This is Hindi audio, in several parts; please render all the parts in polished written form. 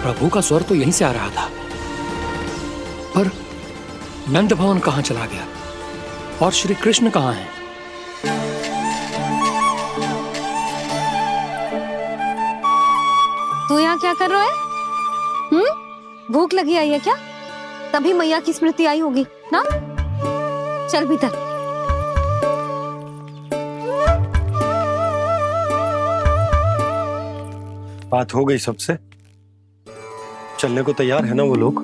प्रभु का स्वर तो यहीं से आ रहा था, पर नंद भवन कहां चला गया और श्री कृष्ण कहां हैं? तू यहाँ क्या कर रहा है? भूख लगी आई है क्या? तभी मैया की स्मृति आई होगी ना? चल भीतर। बात हो गई सबसे? चलने को तैयार है ना वो लोग?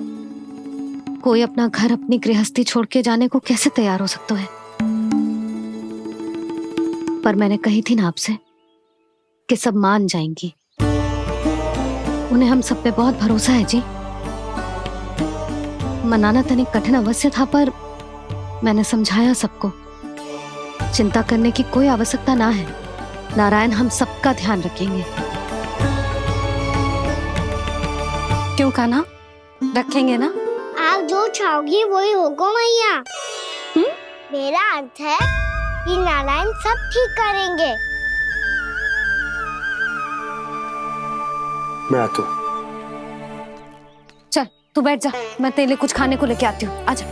कोई अपना घर अपनी गृहस्थी छोड़ के जाने को कैसे तैयार हो सकता है? पर मैंने कही थी ना आपसे कि सब मान जाएंगी। उन्हें हम सब पे बहुत भरोसा है जी। मनाना तनिक कठिन अवश्य था, पर मैंने समझाया सबको। चिंता करने की कोई आवश्यकता ना है। नारायण हम सबका ध्यान रखेंगे। क्यों कान्हा, रखेंगे ना? आप जो चाहोगी वही होगा मैया। मेरा अर्थ है कि नारायण सब ठीक करेंगे। मैं आता हूं। चल तू बैठ जा, मैं तेरे लिए कुछ खाने को लेके आती हूँ। आजा।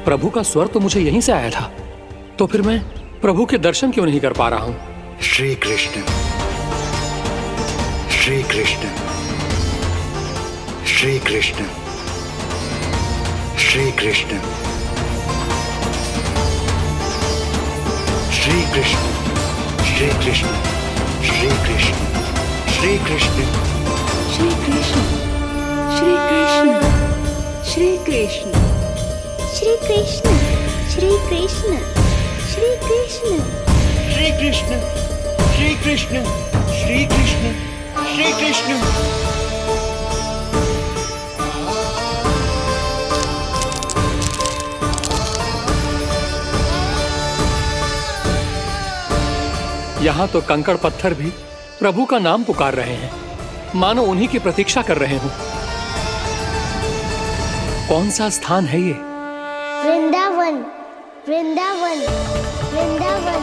प्रभु का स्वर तो मुझे यहीं से आया था, तो फिर मैं प्रभु के दर्शन क्यों नहीं कर पा रहा हूँ? श्री कृष्ण, श्री कृष्ण, श्री कृष्ण, श्री कृष्ण, श्री कृष्ण, श्री कृष्ण, श्री कृष्ण, श्री कृष्ण, श्री कृष्ण, श्री कृष्ण, श्री कृष्ण, श्री कृष्ण, श्री कृष्ण, श्री कृष्ण, श्री कृष्ण, श्री कृष्ण, श्री कृष्ण, श्री कृष्ण। यहाँ तो कंकड़ पत्थर भी प्रभु का नाम पुकार रहे हैं, मानो उन्हीं की प्रतीक्षा कर रहे हों। कौन सा स्थान है ये? वृंदावन, वृंदावन, वृंदावन।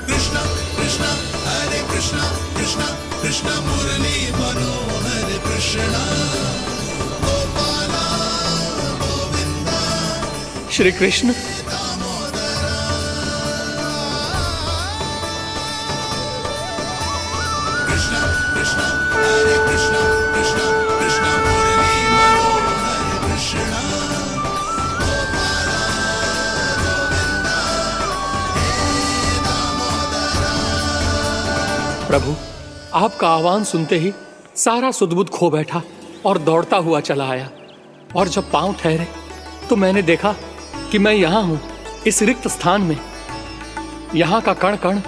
कृष्णा कृष्णा हरे कृष्णा कृष्णा कृष्णा मुरली मनोहर कृष्णा गोपाला गोविंदा। श्री कृष्ण, कृष्णा कृष्णा हरे कृष्णा कृष्णा कृष्णा मुरली मनोहर कृष्णा गोपाला गोविंदा हे दामोदरा। प्रभु आपका आह्वान सुनते ही सारा सुध-बुध खो बैठा और दौड़ता हुआ चला आया। और जब पांव ठहरे तो मैंने देखा कि मैं यहाँ हूँ, इस रिक्त स्थान में। यहाँ का कण कण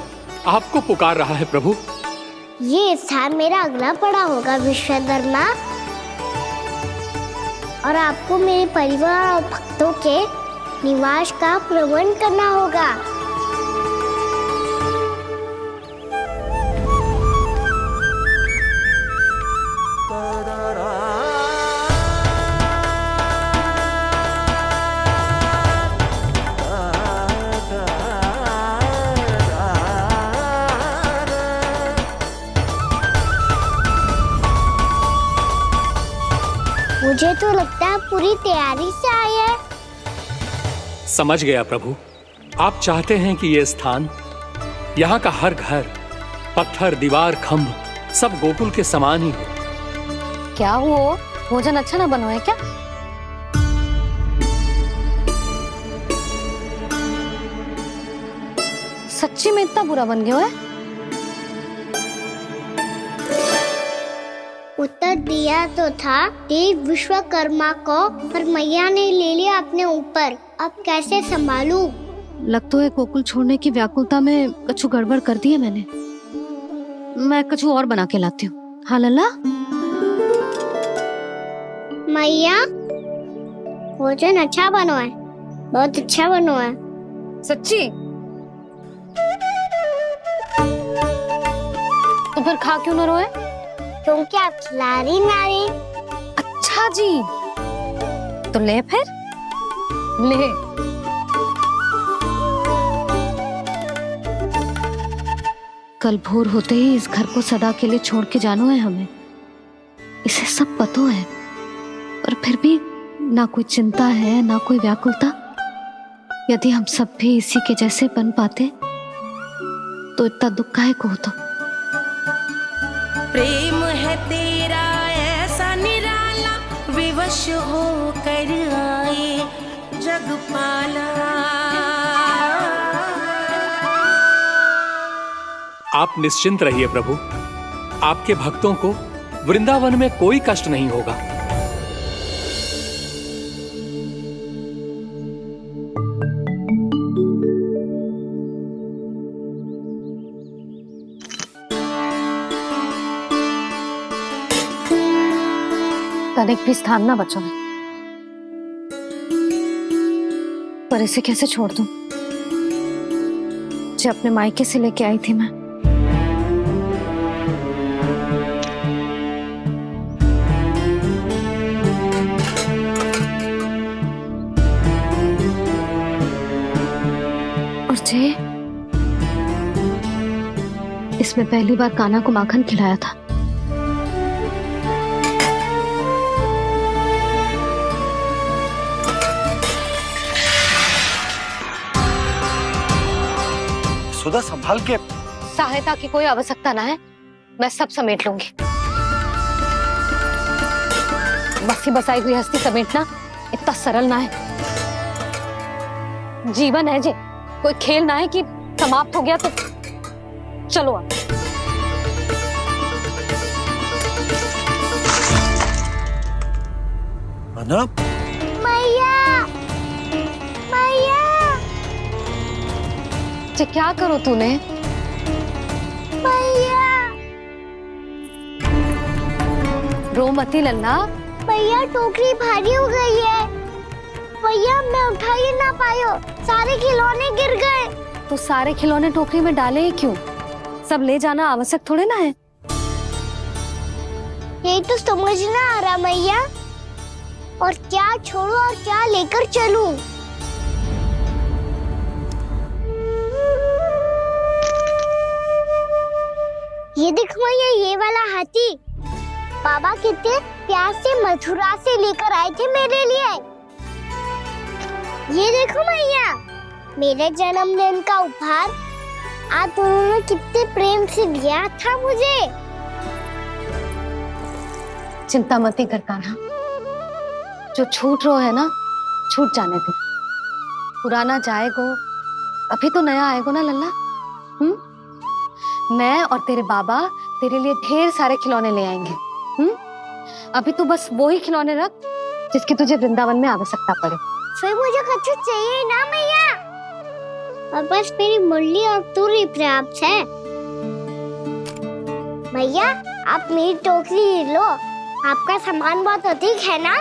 आपको पुकार रहा है प्रभु। ये स्थान मेरा अगला पड़ा होगा विश्वकर्मा, और आपको मेरे परिवार और भक्तों के निवास का प्रबंध करना होगा। मुझे तो लगता है पूरी तैयारी से आए हैं। समझ गया प्रभु, आप चाहते हैं कि ये स्थान, यहाँ का हर घर, पत्थर, दीवार, खंभ सब गोकुल के समान ही हो। क्या हुआ? भोजन अच्छा ना बना है क्या? सच्ची में इतना बुरा बन गया है? उत्तर दिया तो था देव विश्वकर्मा को, पर मैया ने ले लिया अपने ऊपर। अब कैसे संभालूं? लग तो है गोकुल छोड़ने की व्याकुलता में कछु गड़बड़ कर दी है मैंने। मैं कछु और बना के लाती हूँ। हाँ लल्ला? मैया, भोजन अच्छा बनो है, बहुत अच्छा बनो है। सच्ची? तो फिर खा क्यों न रोए? क्योंकि आप खिला रही नारी। अच्छा, अच्छा जी, तो ले फिर ले। कल भोर होते ही इस घर को सदा के लिए छोड़ के जाना है हमें, इसे सब पता है, पर फिर भी ना कोई चिंता है ना कोई व्याकुलता। यदि हम सब भी इसी के जैसे बन पाते तो इतना दुख काहे को होता। प्रेम है तेरा ऐसा निराला, विवश हो कर आए जगपाला। आप निश्चिंत रहिए प्रभु, आपके भक्तों को वृंदावन में कोई कष्ट नहीं होगा। तनिक भी स्थान ना बचो, पर इसे कैसे छोड़ दूं जो अपने मायके से लेके आई थी मैं। और जे इसमें पहली बार कान्हा को माखन खिलाया था। सुधा संभाल के। सहायता की कोई आवश्यकता ना है, मैं सब समेट लूंगी। बसी बसाई हुई हस्ती समेटना इतना सरल ना है। जीवन है जे, कोई खेल ना है कि समाप्त हो गया तो चलो आप। अनप, मैया मैया। जे क्या करो तूने? मैया रो मती लल्ला। भैया टोकरी भारी हो गई है। भैया मैं उठा ही ना पायो, सारे खिलौने गिर गए। तो सारे खिलौने टोकरी में डाले ही क्यों? सब ले जाना आवश्यक थोड़े ना है। यही तो समझ ना आ रहा मैया, और क्या छोड़ू और क्या लेकर चलूं? ये देख मैया, ये वाला हाथी बाबा कितने प्यार से मथुरा से लेकर आए थे मेरे लिए। ये देखो मैया, मेरे जन्मदिन का उपहार आज उन्होंने कितने प्रेम से दिया था मुझे। चिंता मती कर कान्हा, जो छूट रो है ना छूट जाने दे। पुराना जाएगो, अभी तो नया आएगो ना लल्ला। मैं और तेरे बाबा तेरे लिए ढेर सारे खिलौने ले आएंगे। अभी तू बस वो ही खिलौने रख जिसकी तुझे वृंदावन में आवश्यकता पड़े। फिर मुझे कुछ चाहिए ना मैया, और बस मेरी मुरली और तुरी पर्याप्त है। भैया आप मेरी टोकरी लो, आपका सामान बहुत अधिक है ना।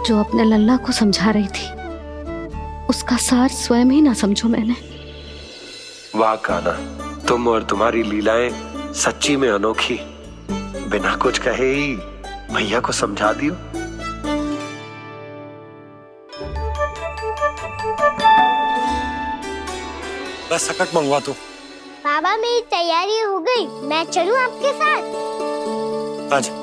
जो अपने लल्ला को समझा रही थी उसका सार स्वयं ही ना समझो मैंने। वाह कान्हा, तुम और तुम्हारी लीलाएं सच्ची में अनोखी। बिना कुछ कहे ही भैया को समझा दियो। बस सकट मंगवा तू। बाबा मेरी तैयारी हो गई, मैं चलूं आपके साथ? आजा।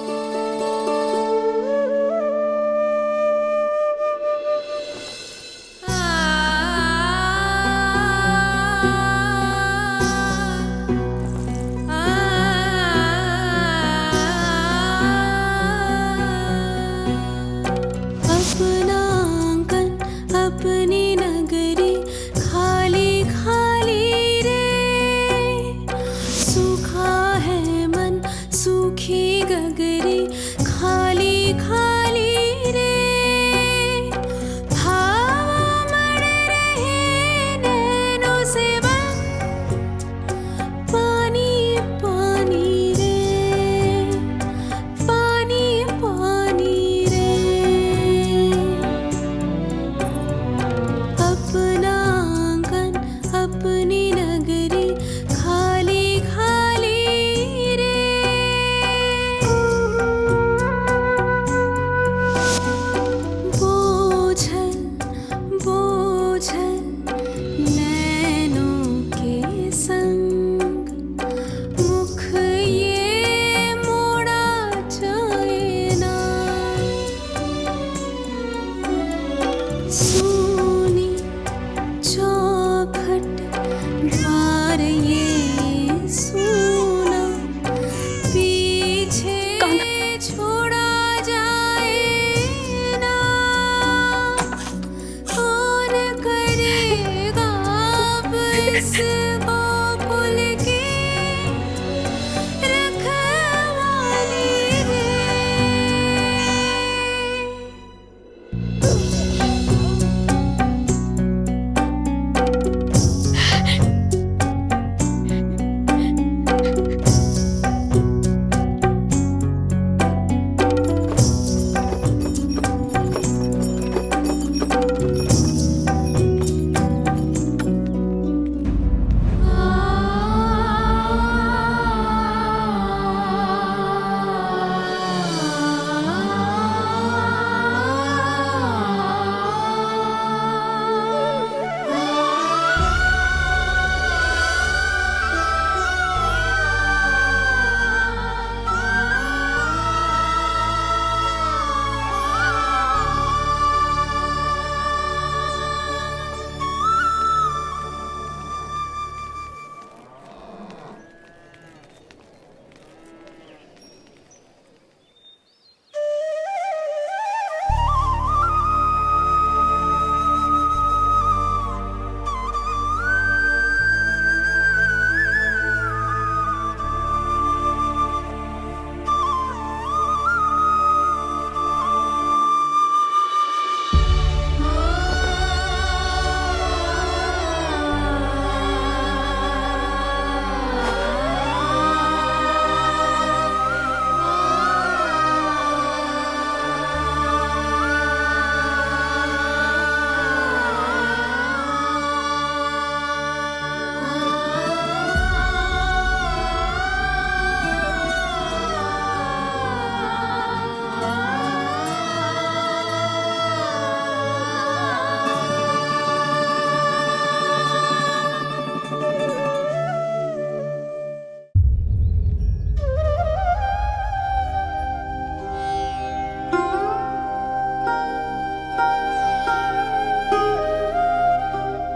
अपना आंगन अपनी नगरी खाली खाली रे, सूखा है मन सूखी गगरी।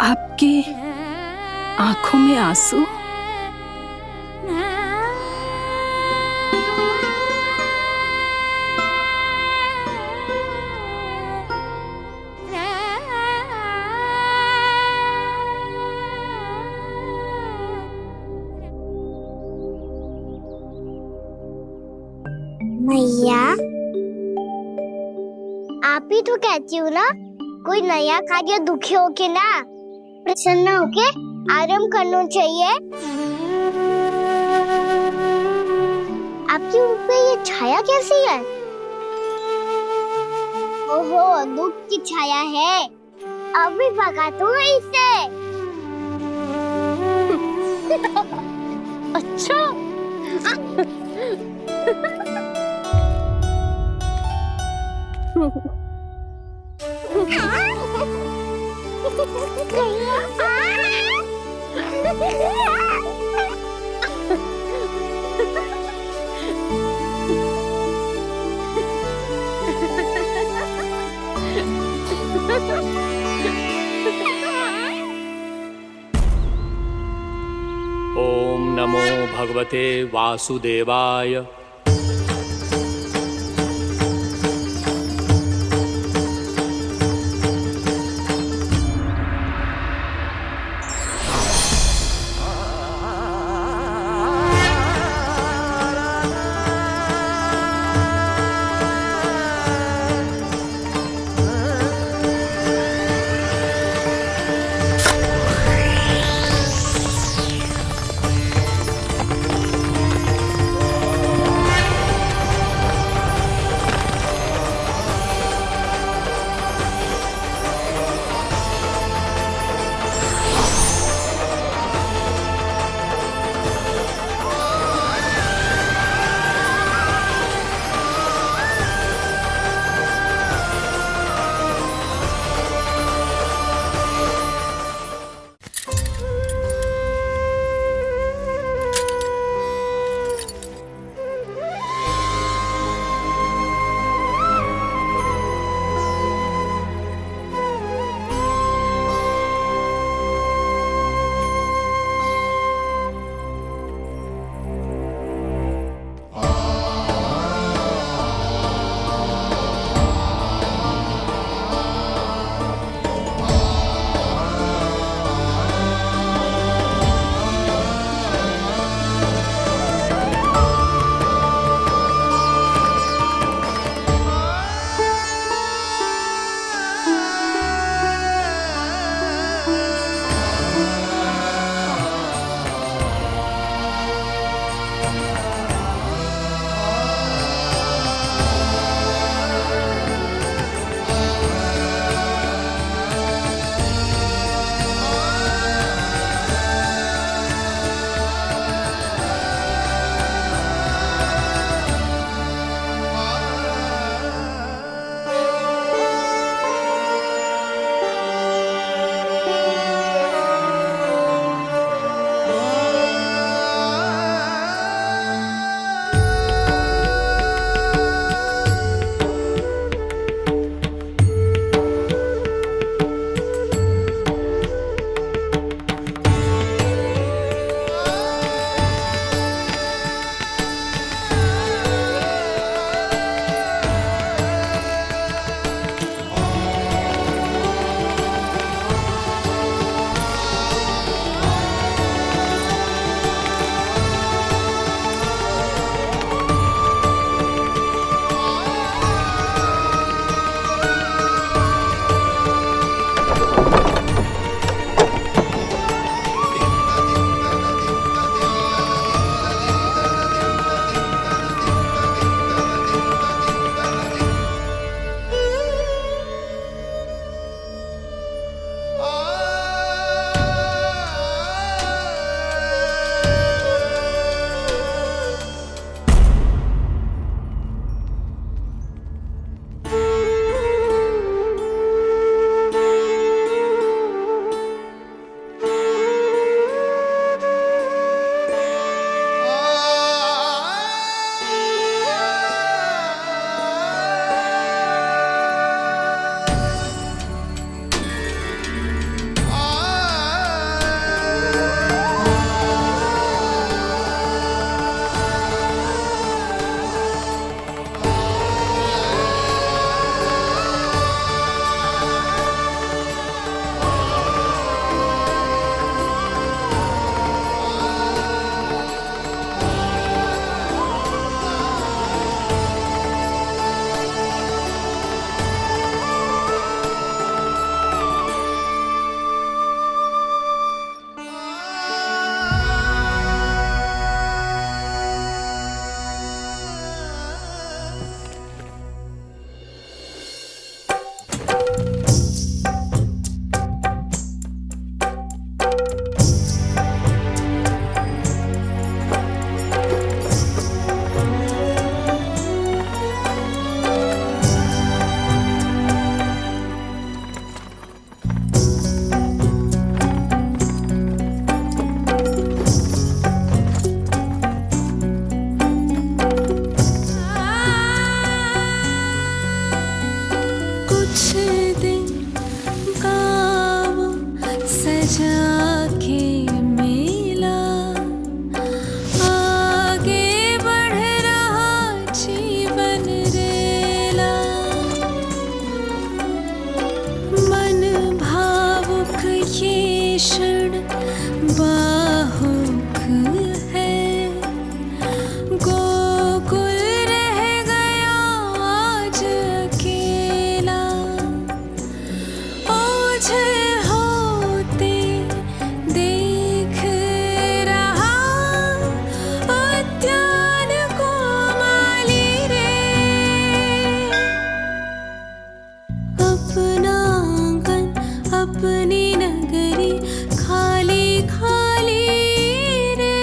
आपके आंखों में आंसू? मैया, आप ही तो कहती हो ना, कोई नया कार्य दुखी होके ना प्रसन्न होके आराम करना चाहिए। आपकी मुख पे ये छाया कैसी है? ओहो, दुख की छाया है। अभी भगा दो इसे। अच्छा। ओम नमो भगवते वासुदेवाय। सजा के मेला आगे बढ़ रहा जीवन रेला। मन भावुक ये क्षण बाहुक है, गोकुल रह गया आज अकेला। ओझल होते देख रहा उद्यान को माली रे। अपना आंगन अपनी नगरी खाली खाली रे।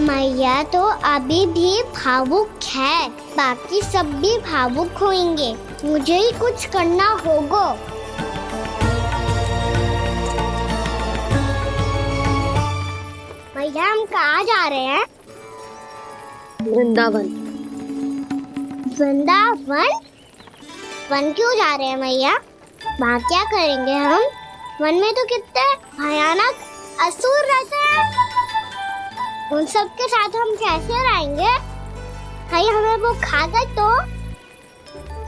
मैया तो अभी भी भावुक है, बाकी सब भी भावुक होंगे। मुझे ही कुछ करना होगा। भैया हम कहाँ जा रहे हैं? वृंदावन। वृंदावन? वन क्यों जा रहे हैं मैया? वहाँ क्या करेंगे हम? वन में तो कितने भयानक असुर रहते हैं। उन सब के साथ हम कैसे रहेंगे? कहीं हमें वो खा गए तो?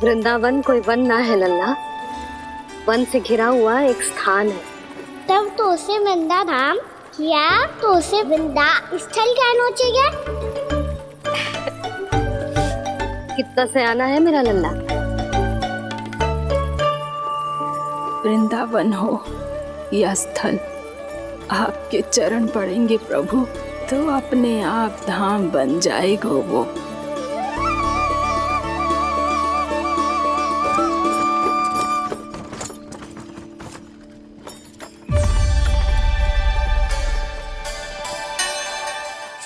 वृंदावन कोई वन ना है लल्ला, वन से घिरा हुआ एक स्थान है। तब तो उसे वृंदा धाम क्या तो उसे वृंदा स्थल कहना चाहिए। कितना सयाना है मेरा लल्ला। वृंदावन हो या स्थल, आपके चरण पड़ेंगे प्रभु तो अपने आप धाम बन जाएगा वो।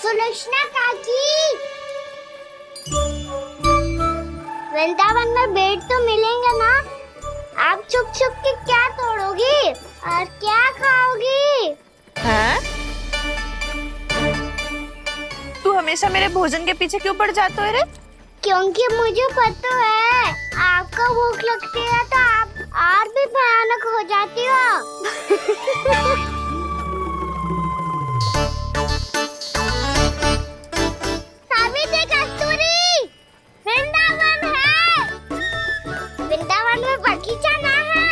सुलक्षणा काकी, वृंदावन में बेट तो मिलेंगे ना? आप छुप छुप के क्या तोड़ोगी और क्या खाओगी? हाँ? तू हमेशा मेरे भोजन के पीछे क्यों पड़ जाता है रे? क्योंकि मुझे पता है आपको भूख लगती है तो आप और भी भयानक हो जाती हो। सावित्री कस्तूरी, वृंदावन है। वृंदावन में बगीचा ना है।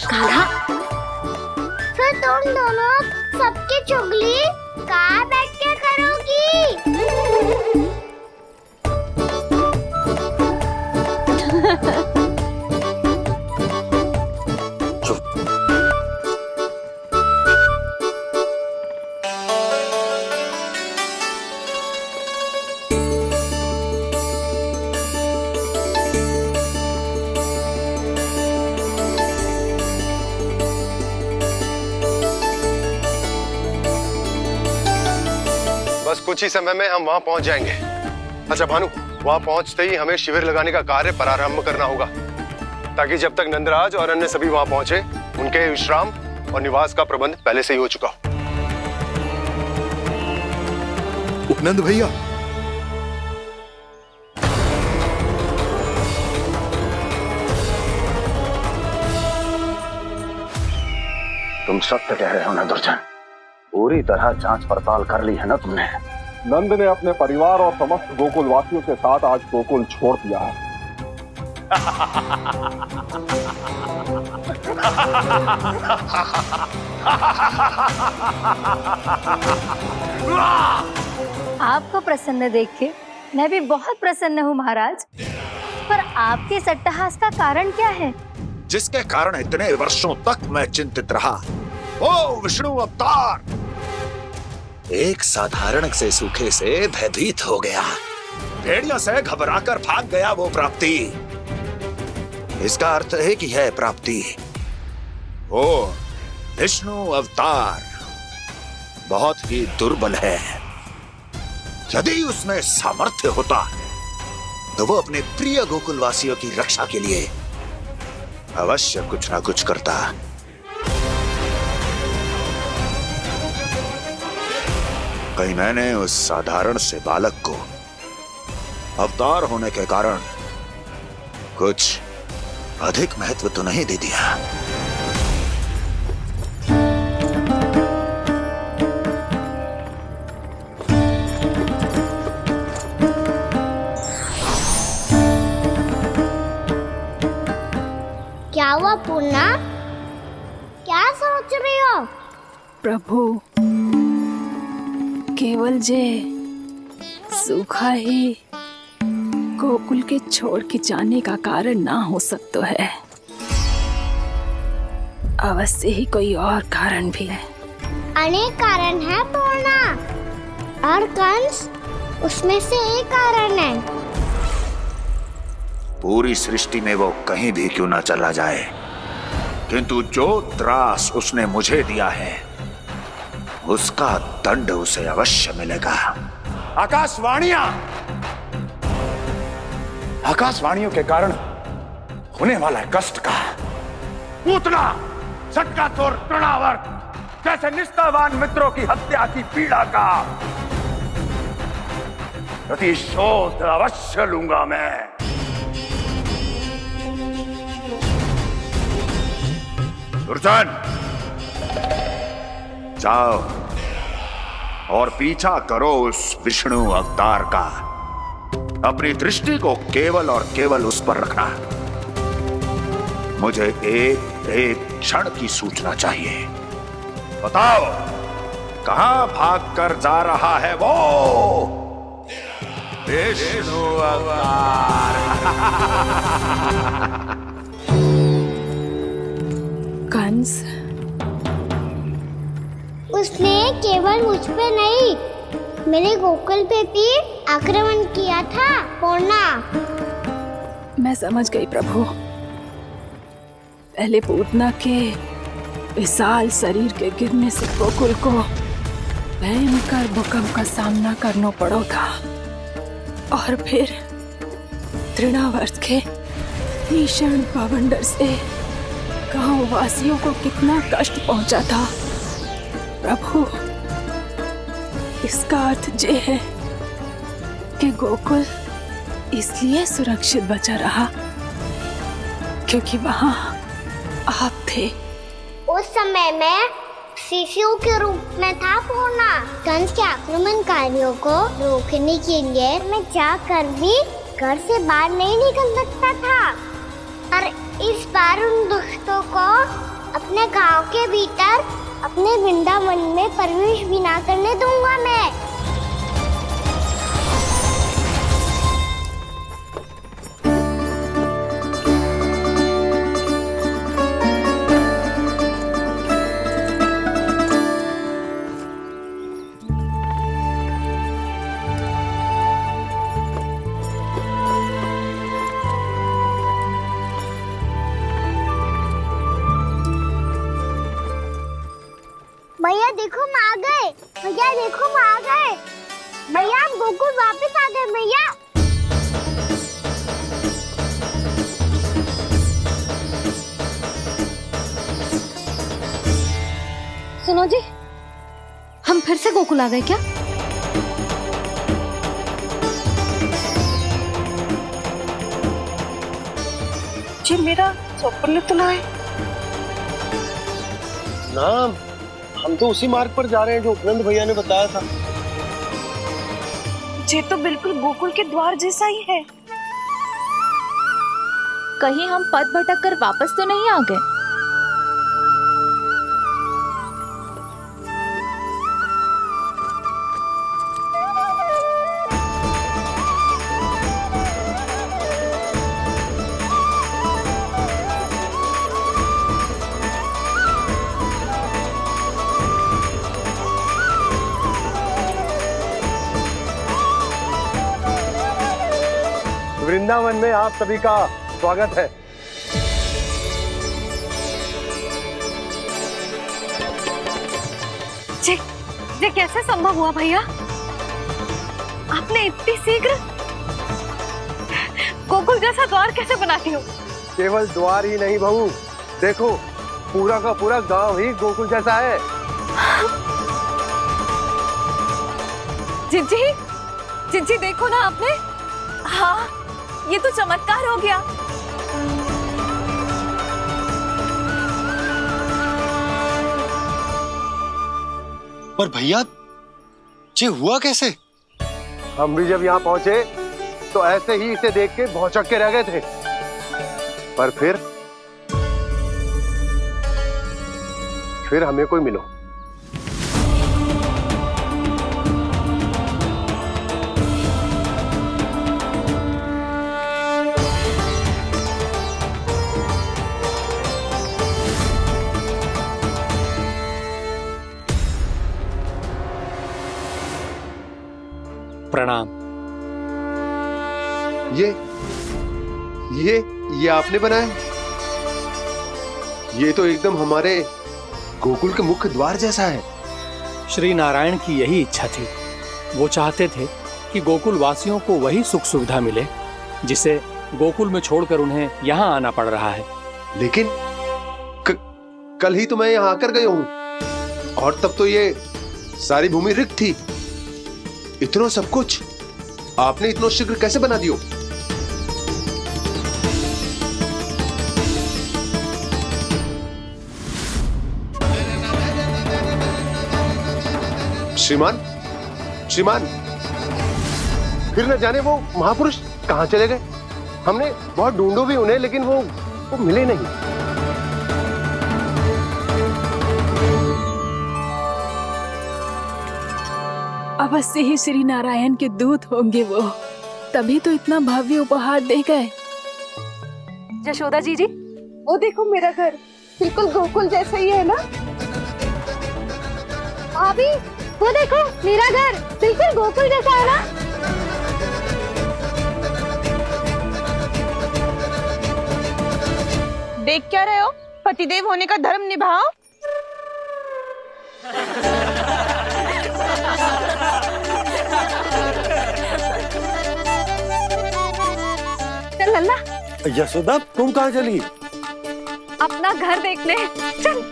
कान्हा, फिर तुम दोनों सबकी चुगली कहाँ बैठ के करोगी? बस कुछ ही समय में हम वहां पहुंच जाएंगे। अच्छा भानु, वहां पहुंचते ही हमें शिविर लगाने का कार्य प्रारंभ करना होगा, ताकि जब तक नंदराज और अन्य सभी वहां पहुंचे उनके विश्राम और निवास का प्रबंध पहले से ही हो चुका हो। उपनंद भैया, तुम सत्य कह रहे हो ना दुर्जन, पूरी तरह जांच पड़ताल कर ली है ना तुमने? नंद ने अपने परिवार और समस्त गोकुल वासियों के साथ आज गोकुल छोड़ दिया है। आपको प्रसन्न देख के मैं भी बहुत प्रसन्न हूँ महाराज। पर आपके इस अट्टहास का कारण क्या है? जिसके कारण इतने वर्षों तक मैं चिंतित रहा, वो विष्णु अवतार एक साधारण से सूखे से भयभीत हो गया। भेड़ियों से घबराकर भाग गया वो प्राप्ति। इसका अर्थ है कि है प्राप्ति वो विष्णु अवतार बहुत ही दुर्बल है। यदि उसमें सामर्थ्य होता तो वो अपने प्रिय गोकुलवासियों की रक्षा के लिए अवश्य कुछ ना कुछ करता। कहीं मैंने उस साधारण से बालक को अवतार होने के कारण कुछ अधिक महत्व तो नहीं दे दिया। क्या हुआ पूर्णा? क्या सोच रही हो? प्रभु, केवल जे सूखा ही गोकुल के छोड़ के जाने का कारण ना हो सकता है। अवश्य ही कोई और कारण भी है। अनेक कारण है पूर्णा, और कंस उसमें से एक कारण है। पूरी सृष्टि में वो कहीं भी क्यों ना चला जाए, किंतु जो त्रास उसने मुझे दिया है उसका दंड उसे अवश्य मिलेगा। आकाशवाणियों के कारण होने वाला कष्ट का पूतना झटका तोड़ तृणावर्त जैसे निष्ठावान मित्रों की हत्या की पीड़ा का प्रतिशोध अवश्य लूंगा मैं। दुर्जन, जाओ और पीछा करो उस विष्णु अवतार का। अपनी दृष्टि को केवल और केवल उस पर रखना। मुझे एक एक क्षण की सूचना चाहिए। बताओ, कहां भागकर जा रहा है वो विष्णु अवतार? कंस, उसने केवल मुझ पे नहीं, मेरे गोकुल पे भी आक्रमण किया था पूर्णा। मैं समझ गई प्रभु। पहले पूतना के विशाल शरीर के गिरने से गोकुल को भयंकर भूकंप का सामना करना पड़ा था, और फिर तृणावर्त के भीषण पावंडर से गांव वासियों को कितना कष्ट पहुंचा था। प्रभु, इसका अर्थ ये है कि गोकुल इसलिए सुरक्षित बचा रहा क्योंकि वहां आप थे। उस समय मैं शिशु के रूप में था पूर्णा। कंस के आक्रमणकारियों को रोकने के लिए मैं जाकर भी घर से बाहर नहीं निकल सकता था, और इस बार उन दुष्टों को अपने गांव के भीतर अपने वृंदावन में प्रवेश भी ना करने दूंगा मैं। भैया देखो हम आ गए। भैया देखो हम आ गए। भैया हम गोकुल वापस आ गए। भैया सुनो जी, हम फिर से गोकुल आ गए क्या? जी मेरा स्वप्न तो ना है ना, हम तो उसी मार्ग पर जा रहे हैं जो उपनंद भैया ने बताया था। ये तो बिल्कुल गोकुल के द्वार जैसा ही है। कहीं हम पथ भटक कर वापस तो नहीं आ गए? वृंदावन में आप सभी का स्वागत है। ये कैसे संभव हुआ भैया? आपने इतनी शीघ्र गोकुल जैसा द्वार कैसे बनाती हो? केवल द्वार ही नहीं बहू, देखो पूरा का पूरा गांव ही गोकुल जैसा है। जिज्जी, जिज्जी देखो ना आपने। हाँ, ये तो चमत्कार हो गया। पर भैया ये हुआ कैसे? हम भी जब यहाँ पहुंचे तो ऐसे ही इसे देख के भौचक के रह गए थे, पर फिर हमें कोई मिलो। प्रणाम। ये आपने बनाया? ये तो एकदम हमारे गोकुल के मुख्य द्वार जैसा है। श्री नारायण की यही इच्छा थी। वो चाहते थे कि गोकुल वासियों को वही सुख सुविधा मिले जिसे गोकुल में छोड़कर उन्हें यहाँ आना पड़ रहा है। लेकिन कल ही तो मैं यहाँ आकर गया हूँ और तब तो ये सारी भूमि रिक्त थी। इतना सब कुछ आपने इतना शीघ्र कैसे बना दियो? श्रीमान, फिर न जाने वो महापुरुष कहां चले गए। हमने बहुत ढूंढो भी उन्हें, लेकिन वो मिले नहीं। अवश्य ही श्री नारायण के दूत होंगे वो, तभी तो इतना भव्य उपहार दे गए। यशोदा जी, वो देखो मेरा घर बिल्कुल गोकुल जैसा ही है ना। भाभी, वो देखो मेरा घर बिल्कुल गोकुल जैसा है ना। देख क्या रहे हो? पतिदेव होने का धर्म निभाओ। चल लल्ला। यशोदा, तुम कहाँ चली? अपना घर देखने चल।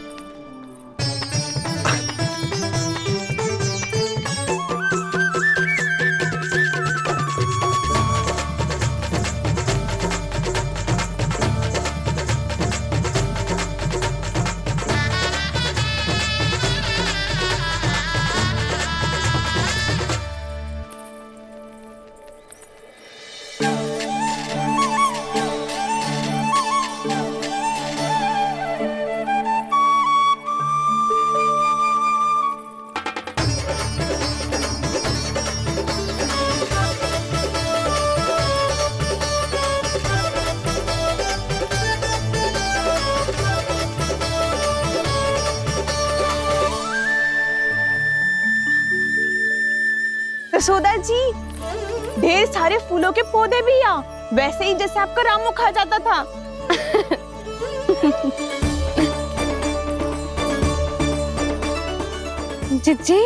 यशोदा जी, ढेर सारे फूलों के पौधे भी यहाँ, वैसे ही जैसे आपका रामू खा जाता था। जिज्जी,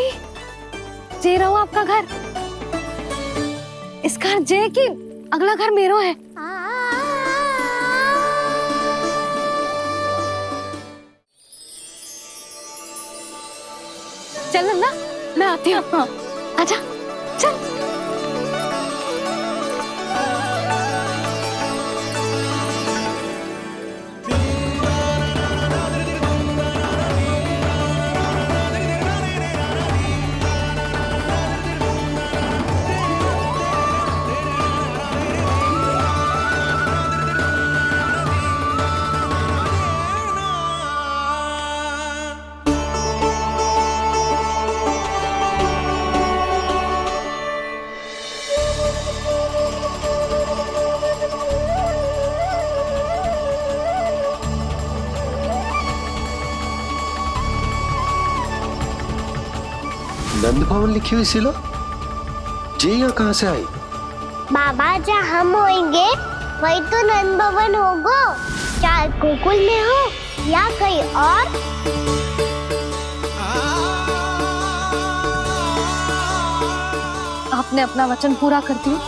जे रहो आपका घर। इस घर जे की अगला घर मेरो है। चल ना, मैं आती हूँ। आजा, चल। नंद भवन लिखी हुई सिला जे यहाँ कहाँ से आई? बाबा जहाँ हम होंगे वही तो नंद भवन होगा, चाहे गोकुल में हो या कहीं और। आपने अपना वचन पूरा कर दिया।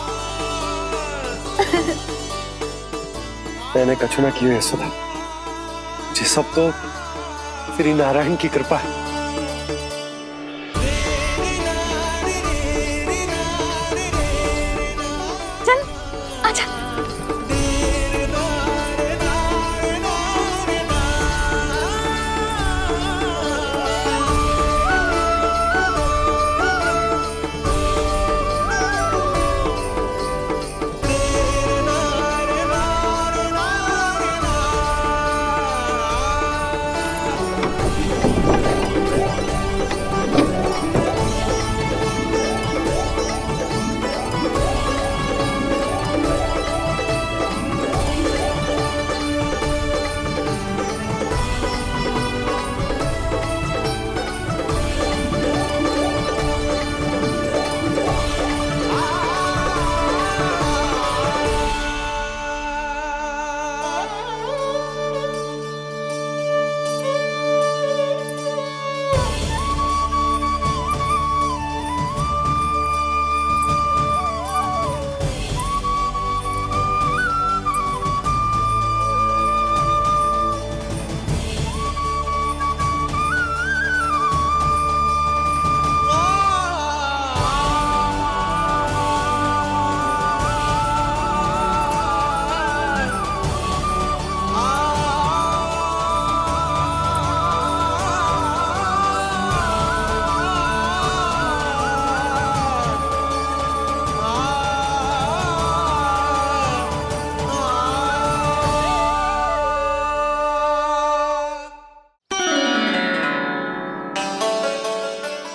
मैंने कछु ना किया यशोदा, ये सब तो श्री नारायण की कृपा है। चल आजा।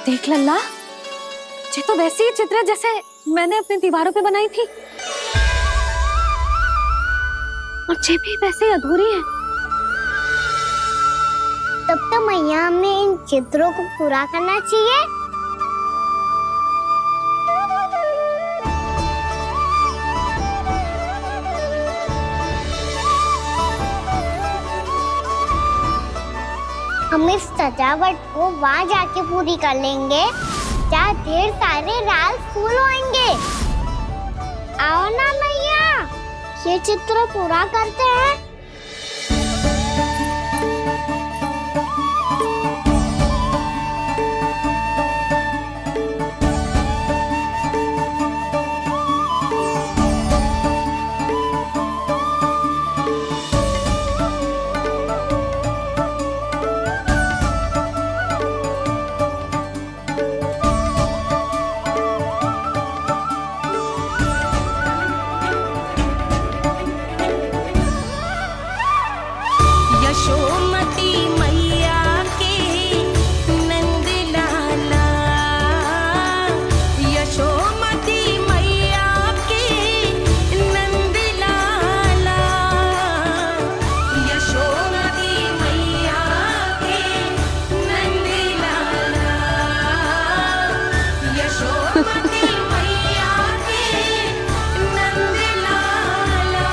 देख लल्ला, ये तो वैसी ही चित्र है जैसे मैंने अपनी दीवारों पे बनाई थी, और ये भी वैसे ही अधूरी है। तब तो मैया हमें इन चित्रों को पूरा करना चाहिए। हम इस सजावट को वहाँ जाके पूरी कर लेंगे जहाँ ढेर सारे लाल फूल होंगे। आओ ना मैया, ये चित्र पूरा करते हैं। यशोमती मैया के नंद लाला, यशोमती मैया के नंद लाला, यशोमती मैया के नंद लाला, यशोमती मैया के नंद लाला।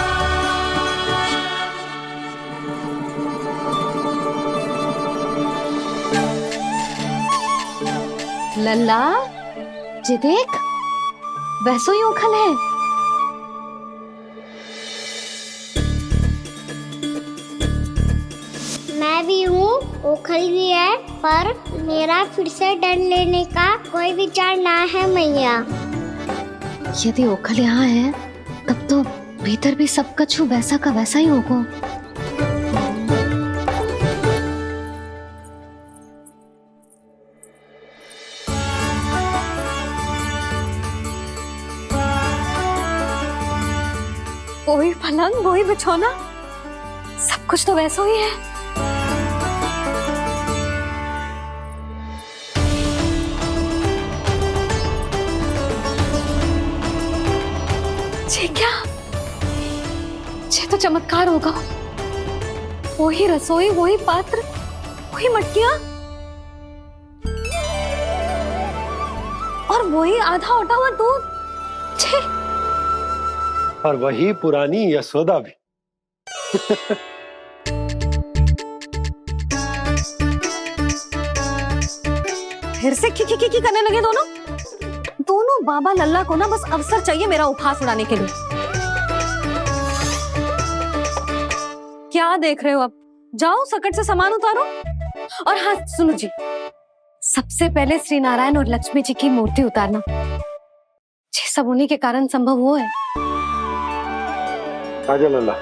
लल्ला, ये देख, वैसो ही उखल है। मैं भी हूँ, ओखल भी है, पर मेरा फिर से डर लेने का कोई विचार ना है मैया। यदि ओखल यहाँ है, तब तो भीतर भी सब कछु वैसा का वैसा ही होगा। वही पलंग, वही बिछौना, सब कुछ तो वैसा ही है। ये क्या? ये तो चमत्कार होगा। वही रसोई, वही पात्र, वही मटकियां। और वही आधा उठा हुआ दूध। छे। और वही पुरानी यशोदा भी। फिर से खी करने लगे दोनों। दोनों बाबा लल्ला को ना बस अवसर चाहिए मेरा उपहास उड़ाने के लिए। क्या देख रहे हो? अब जाओ सकट से सामान उतारो। और हाँ सुनो जी, सबसे पहले श्री नारायण और लक्ष्मी जी की मूर्ति उतारना। ये सब उन्हीं के कारण संभव हुआ है। आजा लल्ला।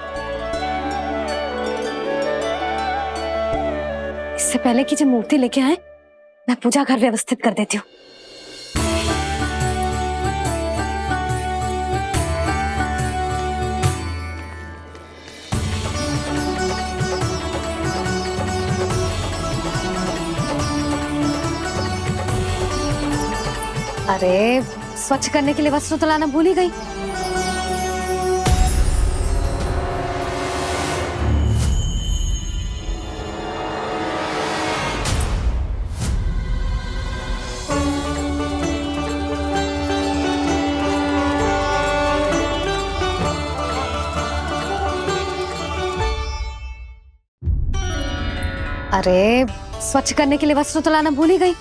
इससे पहले कि जो मूर्ति लेके आए, मैं पूजा घर व्यवस्थित कर देती हूँ। अरे स्वच्छ करने के लिए वस्त्र तो लाना भूल ही गई। अरे स्वच्छ करने के लिए वस्त्र तो लाना भूल ही गई।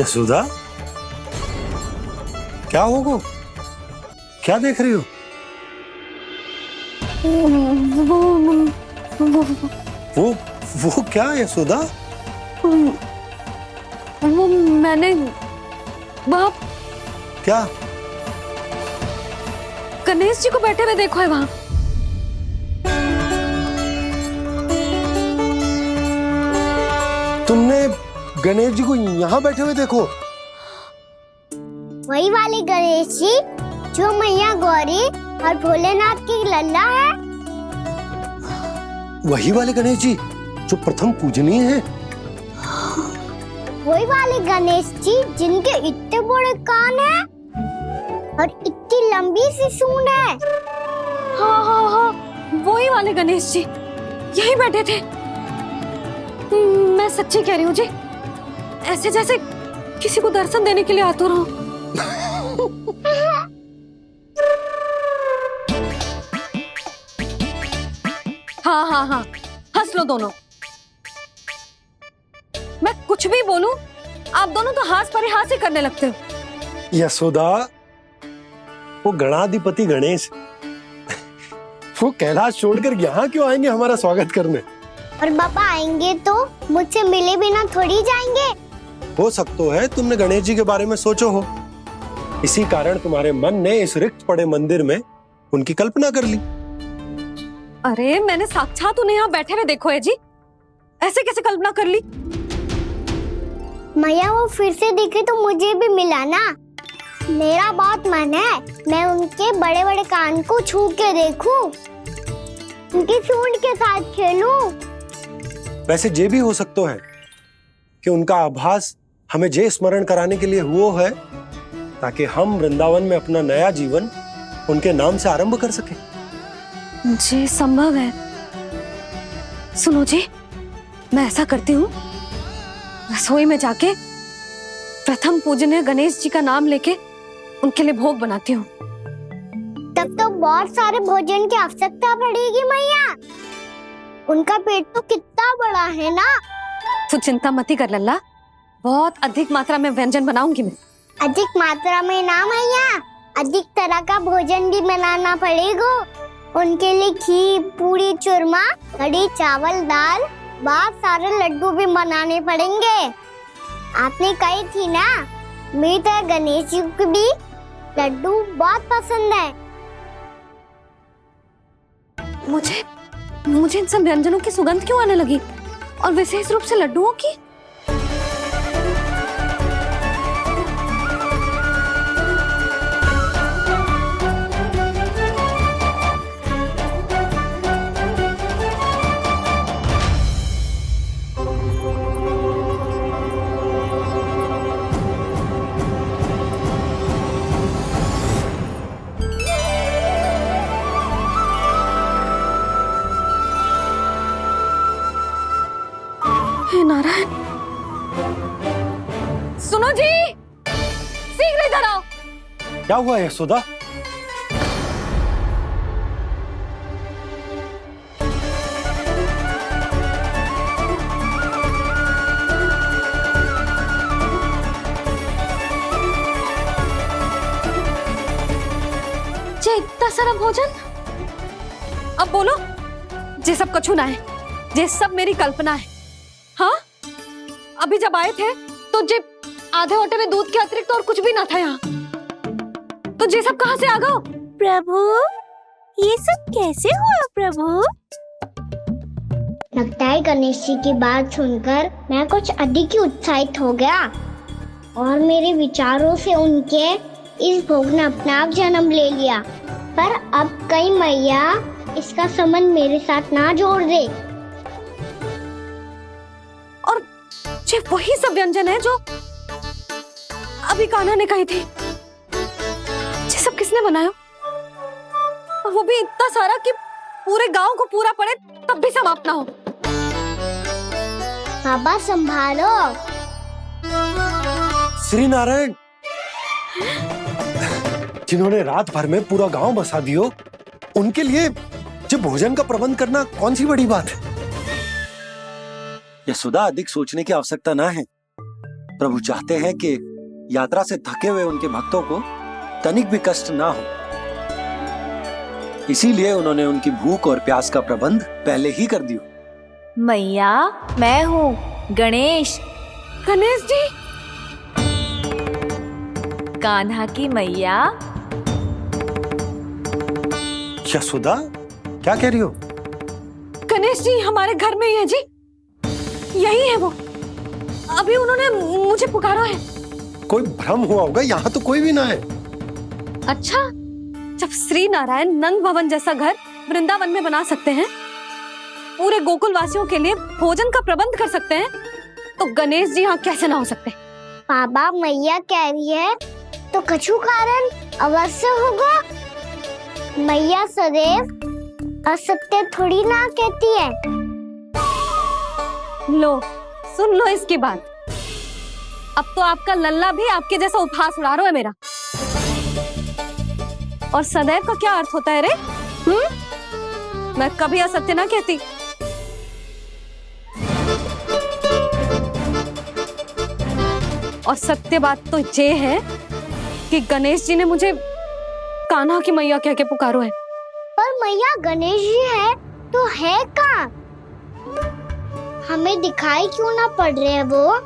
यशोदा, क्या होगा? क्या देख रही हो? वो क्या यशोदा? वो मैंने वहाँ क्या? गणेश जी को बैठे हुए देखो है वहाँ। तुमने गणेश जी को यहाँ बैठे हुए देखो? वही वाले गणेश जी जो मैया गौरी और भोलेनाथ की लल्ला है। वही वाले गणेश जी जो प्रथम पूजनीय हैं। वही वाले गणेश जी जिनके इतने बड़े कान हैं और इतनी लंबी सी सूंड है। हाँ हाँ हाँ, वही वाले गणेश जी यही बैठे थे। मैं सच्ची कह रही हूँ जी, ऐसे जैसे किसी को दर्शन देने के लिए आतुर हो। हाँ हाँ हाँ, हंस लो दोनों। मैं कुछ भी बोलूं, आप दोनों तो हाथ परिहास ही करने लगते हो। यशोदा, वो गणाधिपति गणेश वो कैलाश छोड़कर यहाँ क्यों आएंगे हमारा स्वागत करने? और पापा आएंगे तो मुझसे मिले बिना थोड़ी जाएंगे। हो सकता है तुमने गणेश जी के बारे में सोचो हो, इसी कारण तुम्हारे मन ने इस रिक्त पड़े मंदिर में उनकी कल्पना कर ली। अरे मैंने साक्षात उन्हें यहाँ बैठे हुए देखो है जी, ऐसे कैसे कल्पना कर ली? मैया वो फिर से दिखे तो मुझे भी मिला ना। मेरा बहुत मन है मैं उनके बड़े बड़े कान को छू के देखूं, उनकी सूंड के साथ खेलूं। वैसे ये भी हो सकता है कि उनका आभास हमें जे स्मरण कराने के लिए हुआ है ताकि हम वृंदावन में अपना नया जीवन उनके नाम से आरंभ कर सके। जी संभव है। सुनो जी, मैं ऐसा करती हूँ, रसोई में जाके प्रथम पूजनीय गणेश जी का नाम लेके उनके लिए भोग बनाती हूँ। तब तो बहुत सारे भोजन की आवश्यकता पड़ेगी मैया। उनका पेट तो कितना बड़ा है ना। तू चिंता मत कर लल्ला, बहुत अधिक मात्रा में व्यंजन बनाऊंगी मैं। अधिक मात्रा में ना मैया, अधिक तरह का भोजन भी बनाना पड़ेगा। उनके लिए खीर, पूरी, चूरमा, कड़ी, चावल, दाल, बहुत सारे लड्डू भी बनाने पड़ेंगे। आपने कही थी ना, मेरी तरह गणेश जी को भी लड्डू बहुत पसंद है। मुझे इन सब व्यंजनों की सुगंध क्यों आने लगी, और विशेष रूप से लड्डुओं की? हे नारायण, सुनो जी, शीघ्र इधर आओ। क्या हुआ यशोदा? जे इतना सारा भोजन, अब बोलो, जे सब कछु ना है, जे सब मेरी कल्पना है। हाँ, अभी जब आए थे तो जे आधे ओटे में दूध के अतिरिक्त और कुछ भी ना था यहाँ, तो जे सब कहाँ से आ गए? प्रभु, ये सब कैसे हुआ प्रभु? लगता है गणेश जी की बात सुनकर मैं कुछ अधिक ही उत्साहित हो गया और मेरे विचारों से उनके इस भोग ने अपना आप जन्म ले लिया। पर अब कहीं मैया इसका संबंध मेरे साथ ना जोड़ दे। और ये वही सब व्यंजन है जो अभी कान्हा ने कही थी। ये सब किसने बनाया? और वो भी इतना सारा कि पूरे गांव को पूरा पड़े तब भी समाप्त ना हो। बाबा संभालो। श्री नारायण, जिन्होंने रात भर में पूरा गांव बसा दियो, उनके लिए जो भोजन का प्रबंध करना कौन सी बड़ी बात है? यशोदा, अधिक सोचने की आवश्यकता ना है। प्रभु चाहते हैं कि यात्रा से थके हुए उनके भक्तों को तनिक भी कष्ट ना हो, इसीलिए उन्होंने उनकी भूख और प्यास का प्रबंध पहले ही कर दियो। मैया, मैं हूँ गणेश। गणेश जी? कान्हा की मैया। यशोदा, क्या कह रही हो? गणेश जी हमारे घर में ही है जी, यही है वो। अभी उन्होंने मुझे पुकारा है। कोई भ्रम हुआ होगा, यहाँ तो कोई भी ना है। अच्छा, जब श्री नारायण नंद भवन जैसा घर वृंदावन में बना सकते हैं, पूरे गोकुल वासियों के लिए भोजन का प्रबंध कर सकते हैं, तो गणेश जी यहाँ कैसे ना हो सकते? बाबा, मैया कह रही है तो कछु कारण अवश्य होगा। मैया सदैव असत्य थोड़ी ना कहती है। लो, सुन लो इसकी बात। अब तो आपका लल्ला भी आपके जैसा उपहास उड़ा रहा है मेरा। और सदैव का क्या अर्थ होता है रे? मैं कभी असत्य ना कहती। और सत्य बात तो ये है कि गणेश जी ने मुझे कान्हा की मैया कह के पुकारो है। पर मैया गणेश जी है तो है कहाँ? हमें दिखाई क्यों ना पड़ रहे हैं वो?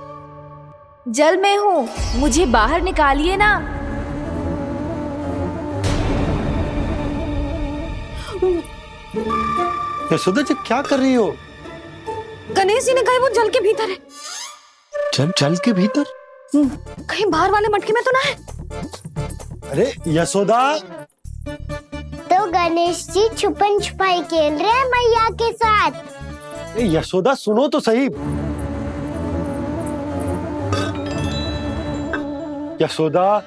जल में हूँ, मुझे बाहर निकालिए ना। यशोदा जी, क्या कर रही हो? गणेश जी ने कहा वो जल के भीतर है। जल के भीतर? कहीं बाहर वाले मटके में तो ना है? अरे यशोदा! तो गणेश जी छुपन छुपाई खेल रहे हैं मैया के साथ। यशोदा, सुनो तो सही। यशोदा,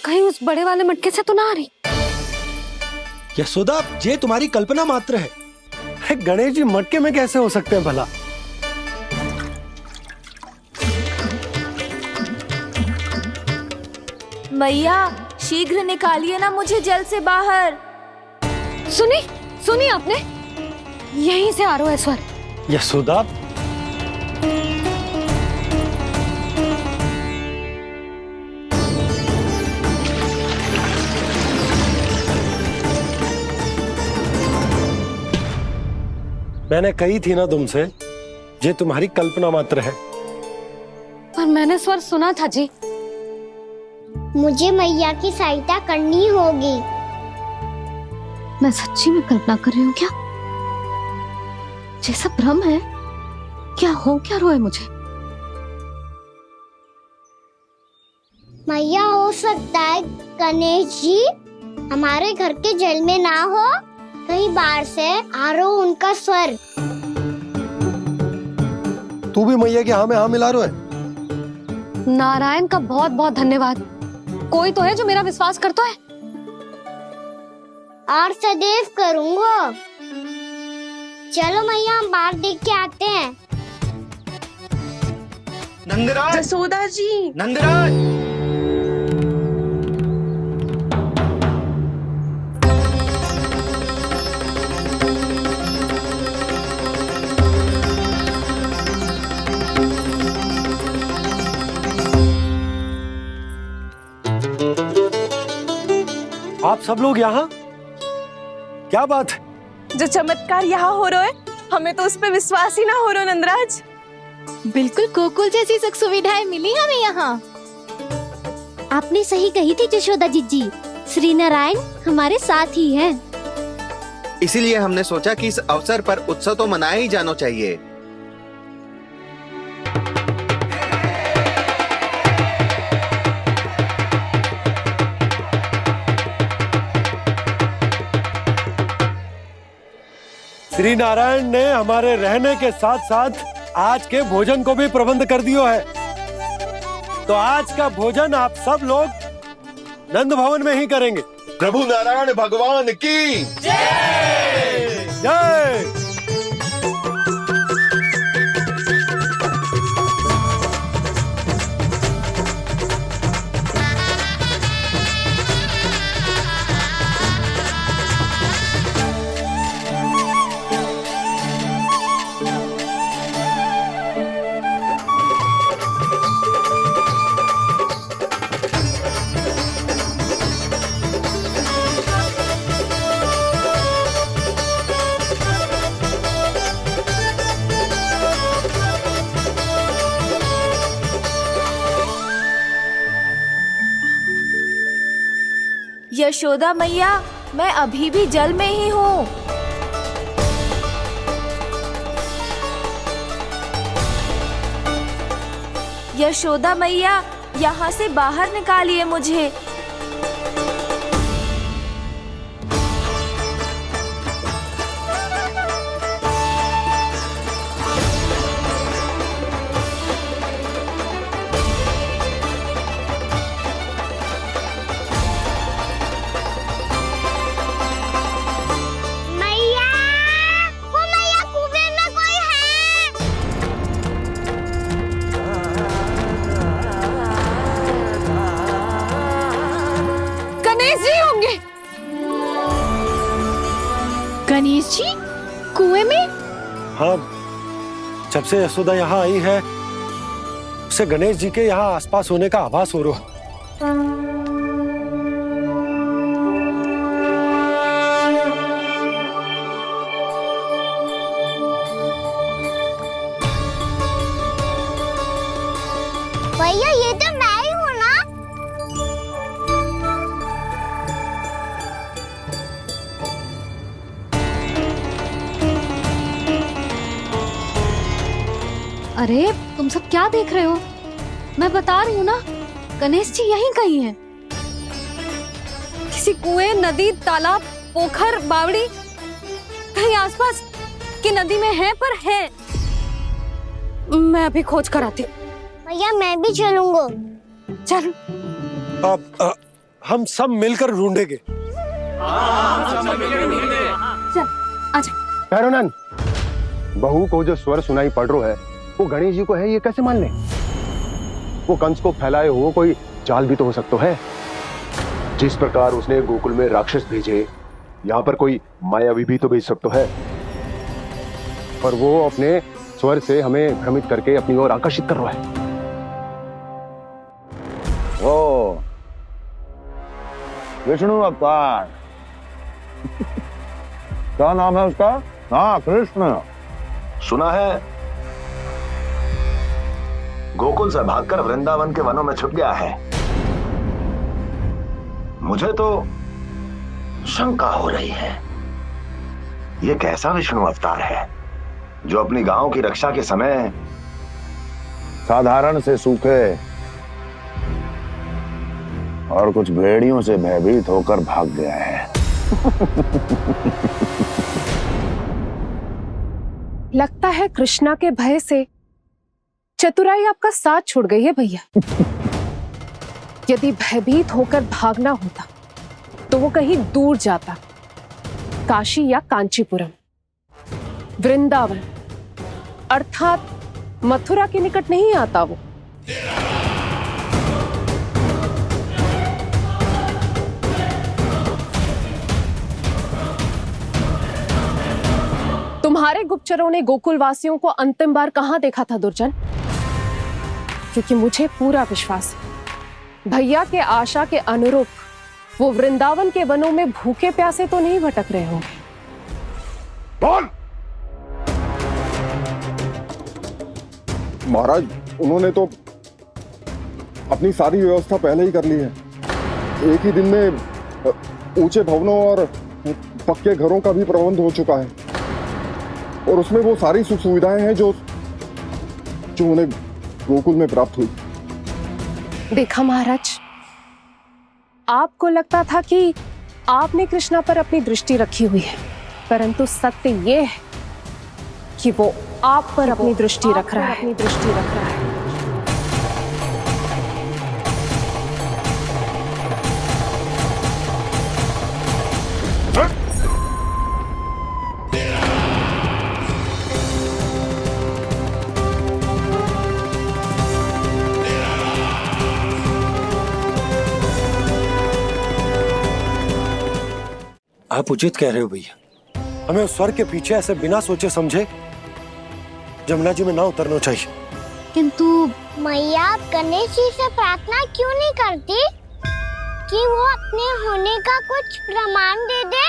कहीं उस बड़े वाले मटके से तो ना आ रही? यशोदा, ये तुम्हारी कल्पना मात्र है। गणेश जी मटके में कैसे हो सकते हैं भला? मैया, शीघ्र निकालिए ना मुझे जल से बाहर। सुनी आपने? यहीं से आ रहा है स्वर। यशोदा, मैंने कही थी ना तुमसे, ये तुम्हारी कल्पना मात्र है। पर मैंने स्वर सुना था जी। मुझे मैया की सहायता करनी होगी। मैं सच्ची में कल्पना कर रही हूँ क्या? ये सब भ्रम है क्या? हो क्या रहा है मुझे? मैया, हो सकता है गणेश जी हमारे घर के जल में ना हो, कहीं बाहर से आ रहा हो उनका स्वर। तू भी मैया के हाँ में हाँ मिला रहा है। नारायण का बहुत बहुत धन्यवाद। कोई तो है जो मेरा विश्वास करता है। और सदैव करूंगा। चलो मैया, हम बाहर देख के आते हैं। नंदराज, जसोदा जी, नंदराज, आप सब लोग यहाँ? क्या बात है? जो चमत्कार यहाँ हो रहा है, हमें तो उस पे विश्वास ही ना हो रहा नंदराज। बिल्कुल गोकुल जैसी सुख सुविधाएं मिली हमें यहाँ। आपने सही कही थी जशोदा जीजी, श्री नारायण हमारे साथ ही हैं। इसीलिए हमने सोचा कि इस अवसर पर उत्सव तो मनाया ही जाना चाहिए। श्री नारायण ने हमारे रहने के साथ साथ आज के भोजन को भी प्रबंध कर दियो है। तो आज का भोजन आप सब लोग नंद भवन में ही करेंगे। प्रभु नारायण भगवान की जय जय। यशोदा मैया, मैं अभी भी जल में ही हूँ। यशोदा मैया, यहाँ से बाहर निकालिए मुझे। गणेश जी कुएं में? हाँ, जब से यशोदा यहाँ आई है उसे गणेश जी के यहाँ आसपास होने का आभास हो रहा है। भैया, ये तो मैं ही हूँ ना? अरे तुम सब क्या देख रहे हो? मैं बता रही हूँ ना, गणेश जी यहीं कहीं हैं। किसी कुएं, नदी, तालाब, पोखर, बावड़ी कहीं आसपास की नदी में है, पर है। मैं अभी खोज कर आती हूँ। भैया, मैं भी चलूंगा। चल। अब हम सब मिलकर ढूंढेंगे। चल, आजा। भैरवनंद, बहू को जो स्वर सुनाई पड़ रहा है वो गणेश जी को है, ये कैसे मान ले? वो कंस को फैलाए हुए कोई जाल भी तो हो सकता है। जिस प्रकार उसने गोकुल में राक्षस भेजे, यहाँ पर कोई मायावी भी तो भेज सकता है। पर वो अपने स्वर से हमें भ्रमित करके अपनी ओर आकर्षित कर रहा है। ओ, विष्णु अवतार। क्या नाम है उसका? हाँ, कृष्ण। सुना है गोकुल से भागकर वृंदावन के वनों में छुप गया है। मुझे तो शंका हो रही है, ये कैसा विष्णु अवतार है जो अपनी गांव की रक्षा के समय साधारण से सूखे और कुछ भेड़ियों से भयभीत होकर भाग गया है। लगता है कृष्णा के भय से चतुराई आपका साथ छोड़ गई है भैया। यदि भयभीत होकर भागना होता तो वो कहीं दूर जाता, काशी या कांचीपुरम, वृंदावन अर्थात मथुरा के निकट नहीं आता वो। तुम्हारे गुप्तचरों ने गोकुल वासियों को अंतिम बार कहां देखा था दुर्जन? क्योंकि मुझे पूरा विश्वास है भैया के आशा के अनुरूप वो वृंदावन के वनों में भूखे प्यासे तो नहीं भटक रहे होंगे। बोल! महाराज, उन्होंने तो अपनी सारी व्यवस्था पहले ही कर ली है। एक ही दिन में ऊंचे भवनों और पक्के घरों का भी प्रबंध हो चुका है और उसमें वो सारी सुख सुविधाएं हैं जो उन्हें गोकुल में प्राप्त हुई। देखा महाराज, आपको लगता था कि आपने कृष्णा पर अपनी दृष्टि रखी हुई है, परंतु सत्य ये है कि वो आप पर अपनी दृष्टि रख रहा है। आप उचित कह रहे हो भैया, हमें उस स्वर्ग के पीछे ऐसे बिना सोचे समझे जमुना जी में ना उतरना चाहिए। किंतु मैया, आप गणेश जी से प्रार्थना क्यों नहीं करती कि वो अपने होने का कुछ प्रमाण दे दे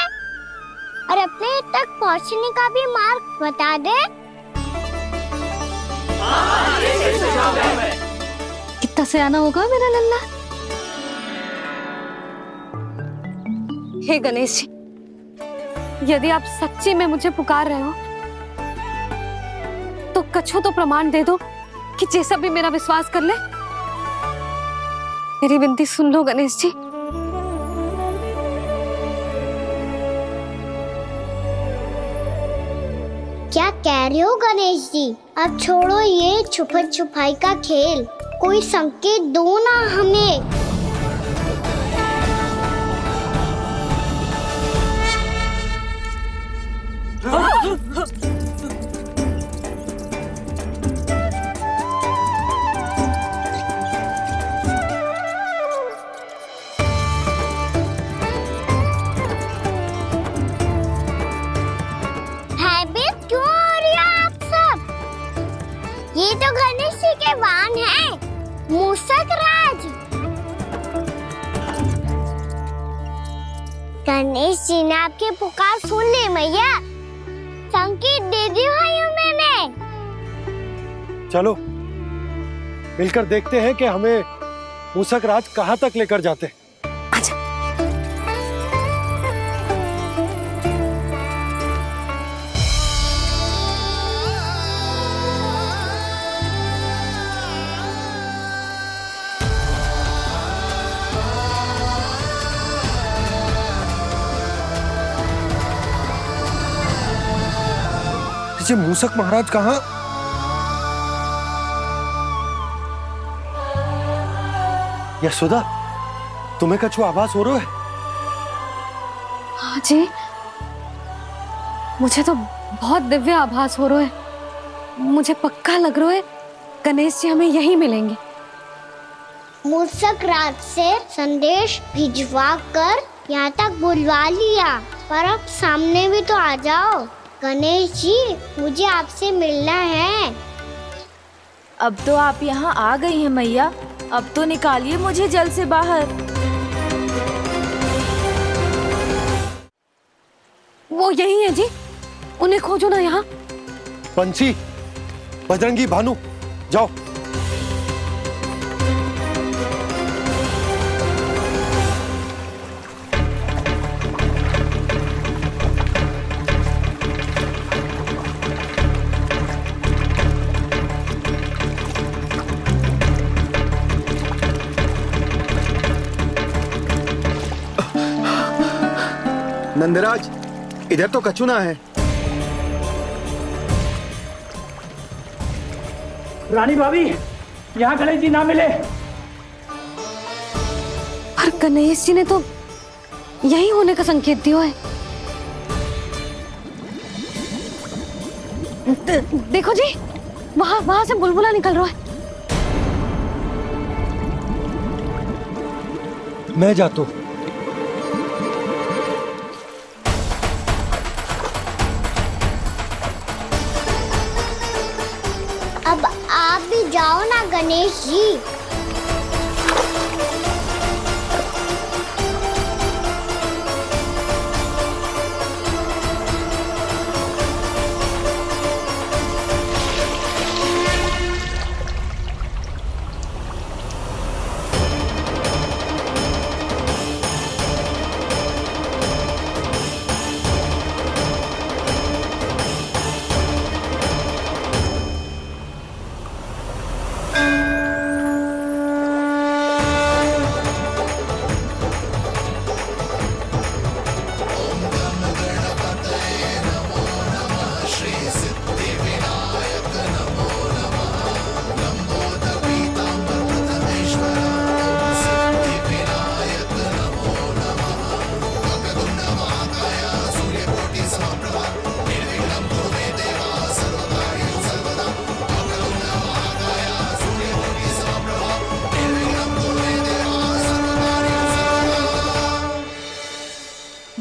और अपने तक पहुंचने का भी मार्ग बता दे? कितना सयाना होगा मेरा लल्ला। हे गणेश जी, यदि आप सच्ची में मुझे पुकार रहे हो तो कछो तो प्रमाण दे दो कि जैसा भी मेरा विश्वास कर ले। मेरी विनती सुन लो गणेश जी। क्या कह रहे हो गणेश जी? अब छोड़ो ये छुपन छुपाई का खेल, कोई संकेत दो ना हमें। भयभीत क्यों हो रही हो आप सब? ये तो गणेश जी के वाहन हैं, मूषक राज। गणेश जी ने आपकी पुकार सुन ली मैया, संकेत दे दी भाइयों मैंने। चलो मिलकर देखते हैं कि हमें मूषक राज कहां तक लेकर जाते हैं। मूषक महाराज कहाँ? यशोदा, तुम्हें कछु आभास हो रहा है? हाँ जी, मुझे तो बहुत दिव्य आभास हो रहा है। मुझे पक्का लग रहा है गणेश जी हमें यहीं मिलेंगे। मूषक राज से संदेश भिजवा कर यहाँ तक बुलवा लिया, पर अब सामने भी तो आ जाओ। गणेश जी, मुझे आपसे मिलना है। अब तो आप यहाँ आ गई हैं मैया, अब तो निकालिए मुझे जल से बाहर। वो यही है जी, उन्हें खोजो ना यहाँ। पंछी, बजरंगी, भानु, जाओ। नंदराज, इधर तो कछुना है। रानी भाभी, यहाँ गणेश जी ना मिले। पर गणेश जी ने तो यही होने का संकेत दिया है। देखो जी, वहां से बुलबुला निकल रहा है। मैं जाता हूं। अब आप भी जाओ ना गणेश जी।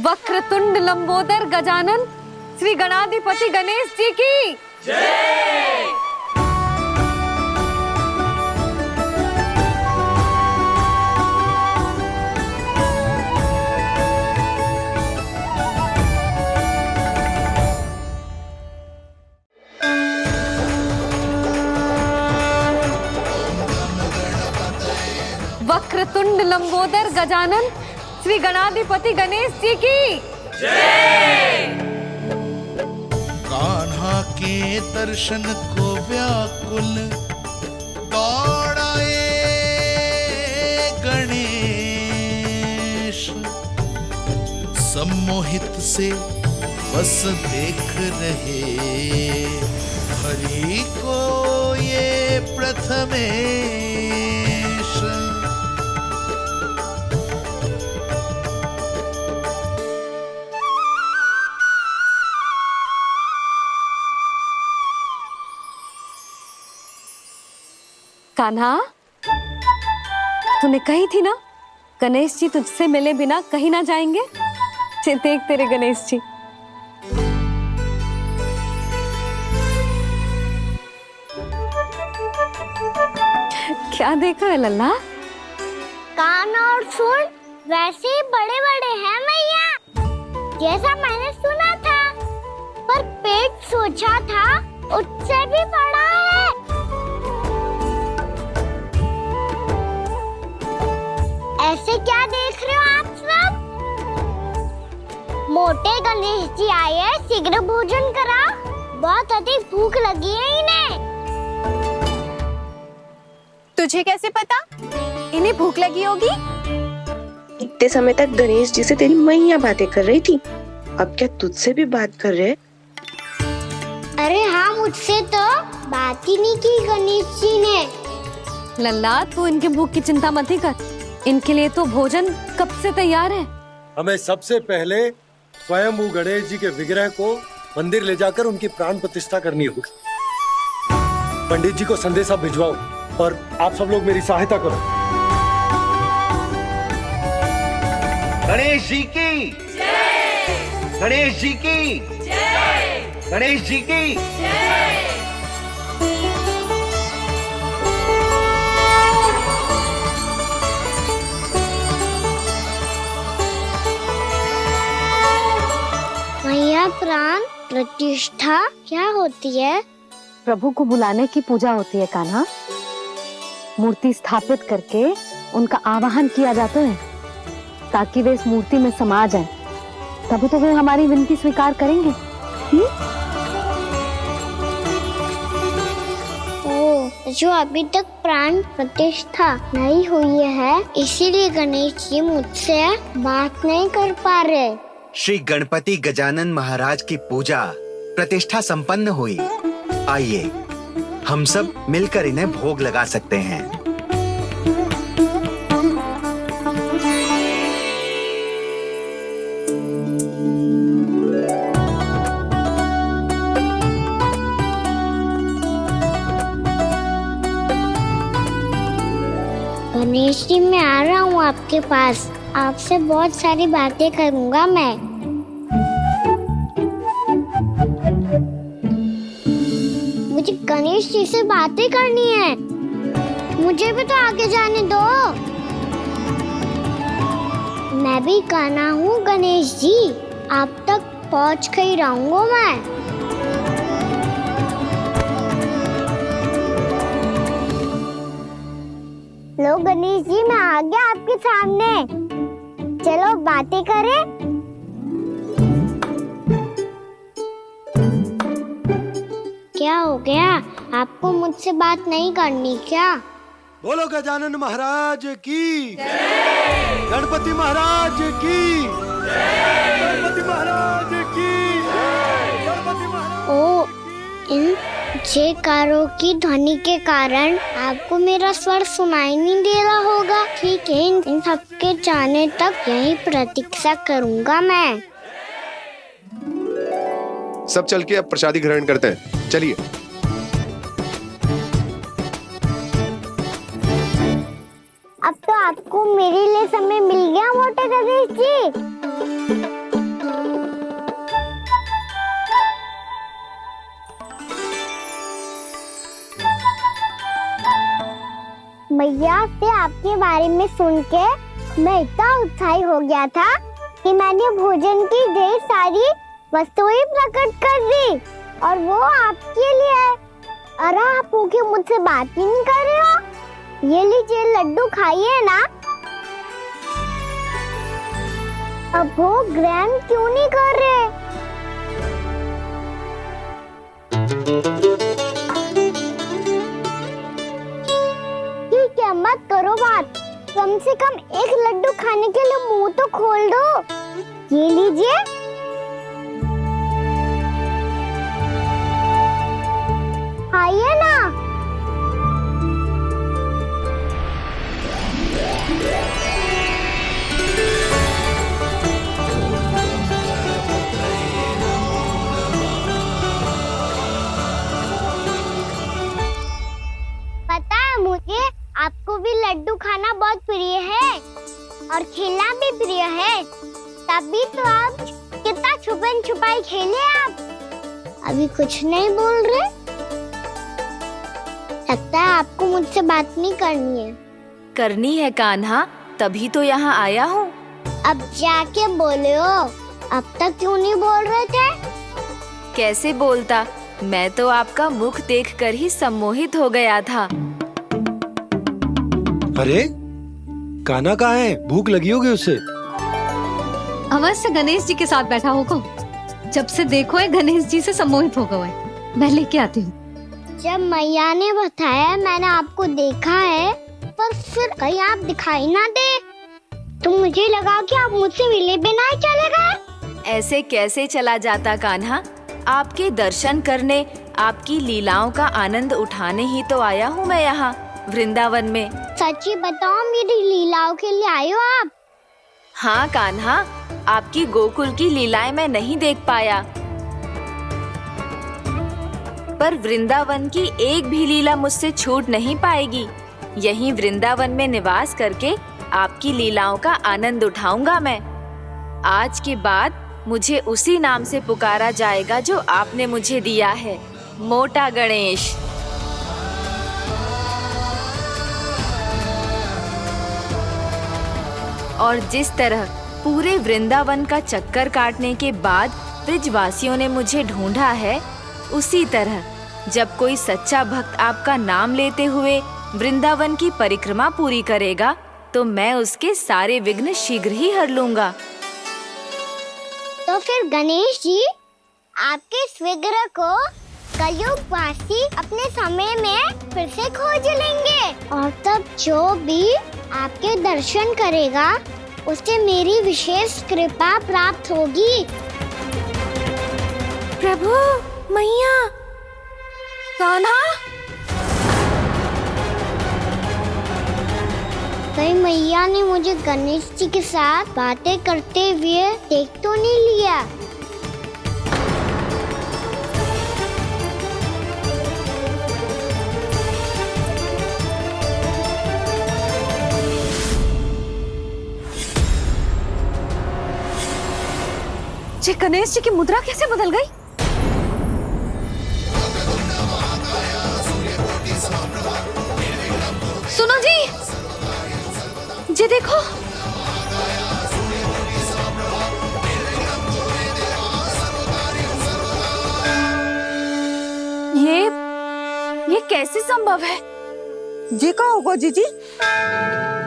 वक्रतुंड लंबोदर गजानन श्री गणाधिपति गणेश जी की जय। वक्रतुंड लंबोदर गजानन श्री गणाधिपति गणेश जी की जय। कान्हा के दर्शन को व्याकुल दौड़ाए गणेश, सम्मोहित से बस देख रहे हरि को ये प्रथमेश। कान्हा, तूने कही थी ना गणेश जी तुझसे मिले बिना कहीं ना जाएंगे। देख तेरे गणेश जी। क्या देख रहा है लल्ला? कान और सुन वैसे ही बड़े बड़े हैं मैया, जैसा मैंने सुना था, पर पेट सोचा था उससे भी बड़ा है। ऐसे क्या देख रहे हो आप सब? मोटे गणेश जी आए हैं, शीघ्र भोजन करा, बहुत अधिक भूख लगी है इन्हें। तुझे कैसे पता इन्हें भूख लगी होगी? इतने समय तक गणेश जी से तेरी मैया बातें कर रही थी, अब क्या तुझसे भी बात कर रहे? अरे हाँ, मुझसे तो बात ही नहीं की गणेश जी ने। लल्ला, तू इनके भूख की चिंता मत ही कर, इनके लिए तो भोजन कब से तैयार है। हमें सबसे पहले स्वयंभू गणेश जी के विग्रह को मंदिर ले जाकर उनकी प्राण प्रतिष्ठा करनी होगी। पंडित जी को संदेशा भिजवाओ और आप सब लोग मेरी सहायता करो। गणेश जी की जय। गणेश जी की जय। गणेश जी की जय। मैया, प्राण प्रतिष्ठा क्या होती है? प्रभु को बुलाने की पूजा होती है कान्हा। मूर्ति स्थापित करके उनका आवाहन किया जाता है ताकि वे इस मूर्ति में समा जाएं। तभी तो वे हमारी विनती स्वीकार करेंगे। जो अभी तक प्राण प्रतिष्ठा नहीं हुई है, इसीलिए गणेश जी मुझसे बात नहीं कर पा रहे। श्री गणपति गजानन महाराज की पूजा प्रतिष्ठा संपन्न हुई। आइए हम सब मिलकर इन्हें भोग लगा सकते हैं। गणेश जी, मैं आ रहा हूँ आपके पास। आपसे बहुत सारी बातें करूँगा मैं। मुझे गणेश जी से बातें करनी है। मुझे भी तो आगे जाने दो। मैं भी कान्हा हूँ गणेश जी। आप तक पहुँच कर ही रहूँगा मैं। लो गणेश जी, मैं आ गया आपके सामने। चलो बातें करें। क्या हो गया? आपको मुझसे बात नहीं करनी क्या? बोलो गजानन महाराज की, गणपति महाराज की, गणपति महाराज की, गणपति महाराज। ओ, इन जयकारों की ध्वनि के कारण आपको मेरा स्वर सुनाई नहीं दे रहा होगा। ठीक है, इन सबके जाने तक यही प्रतीक्षा करूंगा मैं। सब चल के अब प्रसादी ग्रहण करते हैं। चलिए। अब तो आपको मेरे लिए समय मिल गया मोटे गणेश जी। मैया से आपके बारे में सुन के मैं इतना उत्साही हो गया था कि मैंने भोजन की ढेर सारी वस्तुएं प्रकट कर दी, और वो आपके लिए। अरे आप भूखे मुझसे बात ही नहीं कर रहे हो। ये लीजिए लड्डू, खाइए ना। अब वो ग्रहण क्यों नहीं कर रहे? ठीक है, मत करो बात। कम से कम एक लड्डू खाने के लिए मुंह तो खोल दो। ये लीजिए। खाइए ना। पता है मुझे, आपको भी लड्डू खाना बहुत प्रिय है और खेलना भी प्रिय है। तभी तो आप कितना छुपन छुपाई खेले। आप अभी कुछ नहीं बोल रहे। लगता है आपको मुझसे बात नहीं करनी है। करनी है कान्हा, तभी तो यहाँ आया हूँ। अब जाके बोले हो। अब तक क्यों नहीं बोल रहे थे? कैसे बोलता, मैं तो आपका मुख देखकर ही सम्मोहित हो गया था। अरे कान्हा कहाँ है? भूख लगी होगी उसे। अवश्य गणेश जी के साथ बैठा होगा। जब से देखो है गणेश जी से सम्मोहित हो गए। मैं लेके आती हूँ। जब मैया ने बताया मैंने आपको देखा है, पर फिर कहीं आप दिखाई ना दे, तो मुझे लगा कि आप मुझसे मिले बिना ही चले गए। ऐसे कैसे चला जाता कान्हा? आपके दर्शन करने, आपकी लीलाओं का आनंद उठाने ही तो आया हूँ मैं यहाँ वृंदावन में। सच्ची बताओ, मेरी लीलाओं के लिए आए हो आप? हाँ कान्हा, आपकी गोकुल की लीलाएं मैं नहीं देख पाया, पर वृंदावन की एक भी लीला मुझसे छूट नहीं पाएगी। यहीं वृंदावन में निवास करके आपकी लीलाओं का आनंद उठाऊंगा मैं। आज के बाद मुझे उसी नाम से पुकारा जाएगा जो आपने मुझे दिया है, मोटा गणेश। और जिस तरह पूरे वृंदावन का चक्कर काटने के बाद ब्रिजवासियों ने मुझे ढूंढा है, उसी तरह जब कोई सच्चा भक्त आपका नाम लेते हुए वृंदावन की परिक्रमा पूरी करेगा, तो मैं उसके सारे विघ्न शीघ्र ही हर लूंगा। तो फिर गणेश जी, आपके इस विग्रह को कलयुग वासी अपने समय में फिर से खोज लेंगे, और तब जो भी आपके दर्शन करेगा उसे मेरी विशेष कृपा प्राप्त होगी। प्रभु, मैया, कान्हा, कहीं मैया ने मुझे गणेश जी के साथ बातें करते हुए देख तो नहीं लिया? ये गणेश जी की मुद्रा कैसे बदल गई? सुनो जी, ये देखो। ये कैसे संभव है? जी का होगा जीजी?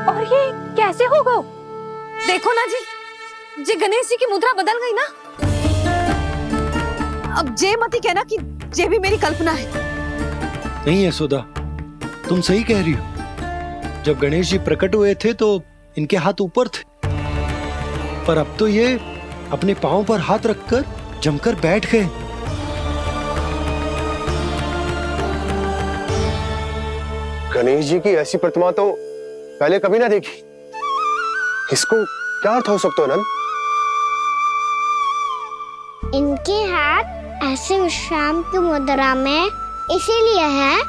और ये कैसे होगा? देखो ना जी, जे गणेश जी की मुद्रा बदल गई ना। अब जे मत ही कहना कि जे भी मेरी कल्पना है। नहीं यशोदा, तुम सही कह रही हो। जब गणेश जी प्रकट हुए थे तो इनके हाथ ऊपर थे, पर अब तो ये अपने पांव पर हाथ रखकर जमकर बैठ गए। गणेश जी की ऐसी प्रतिमा तो पहले कभी ना देखी। इसको क्या अर्थ हो सकता है नंद? इनके हाथ ऐसे विश्राम की मुद्रा में इसीलिए है